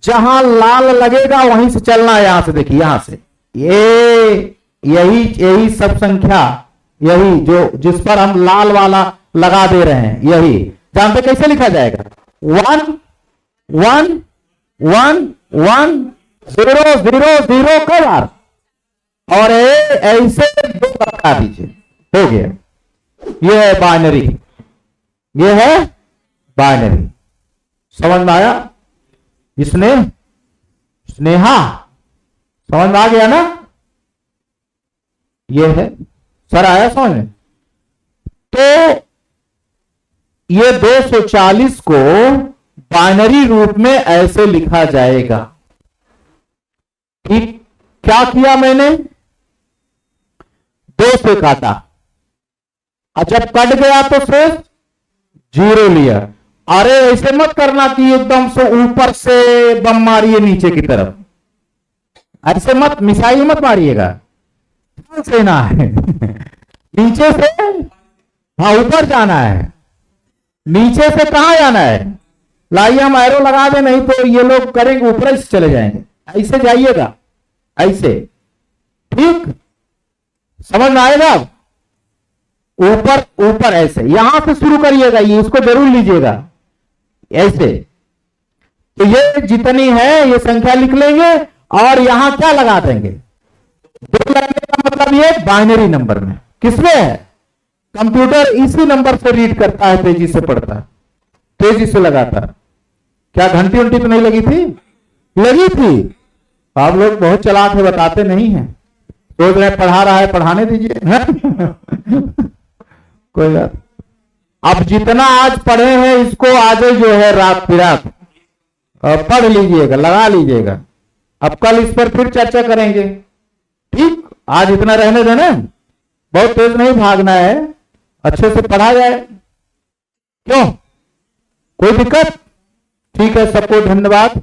जहां लाल लगेगा वहीं से चलना है। यहां से देखिए, यहां से ये यही सब संख्या, यही जो जिस पर हम लाल वाला लगा दे रहे हैं, यही जानते कैसे लिखा जाएगा? 1 1 1 1 0 0 0 कई बार, और ऐसे 2 बता दीजिए, हो गया। ये है बाइनरी, ये है बाइनरी। समझ में आया? स्नेहा समझ में आ गया ना? ये है सर, आया समझ में? तो ये 240 को बाइनरी रूप में ऐसे लिखा जाएगा। ठीक, क्या किया मैंने? 2 से काटा, और जब कट गया तो शेष 0 लिया। अरे ऐसे मत करना कि एकदम से ऊपर से बम मारिए नीचे की तरफ, ऐसे मत, मिसाइल मत मारिएगा, से ना है नीचे से, हाँ ऊपर जाना है। नीचे से कहां जाना है? लाइए हम एरो लगा दें, नहीं तो ये लोग करेंगे ऊपर से चले जाएंगे। ऐसे जाइएगा, ऐसे, ठीक, समझ में आएगा? ऊपर ऊपर ऐसे, यहां से शुरू करिएगा, ये इसको जरूर लीजिएगा ऐसे। तो ये जितनी है ये संख्या लिख लेंगे, और यहां क्या लगा देंगे? 2 लगने का मतलब ये बाइनरी नंबर में। किसमें है? कंप्यूटर इसी नंबर से रीड करता है, तेजी से पढ़ता है, तेजी से लगाता है। क्या घंटी उंटी तो नहीं लगी थी? लगी थी। आप लोग बहुत चालाक है, बताते नहीं हैं, सोच रहे पढ़ा रहा है, पढ़ाने दीजिए कोई बात। अब जितना आज पढ़े हैं इसको आगे जो है रात बिरात पढ़ लीजिएगा, लगा लीजिएगा। अब कल इस पर फिर चर्चा करेंगे, ठीक? आज इतना रहने देना, बहुत तेज नहीं भागना है, अच्छे से पढ़ा जाए। क्यों, कोई दिक्कत? ठीक है, सबको धन्यवाद।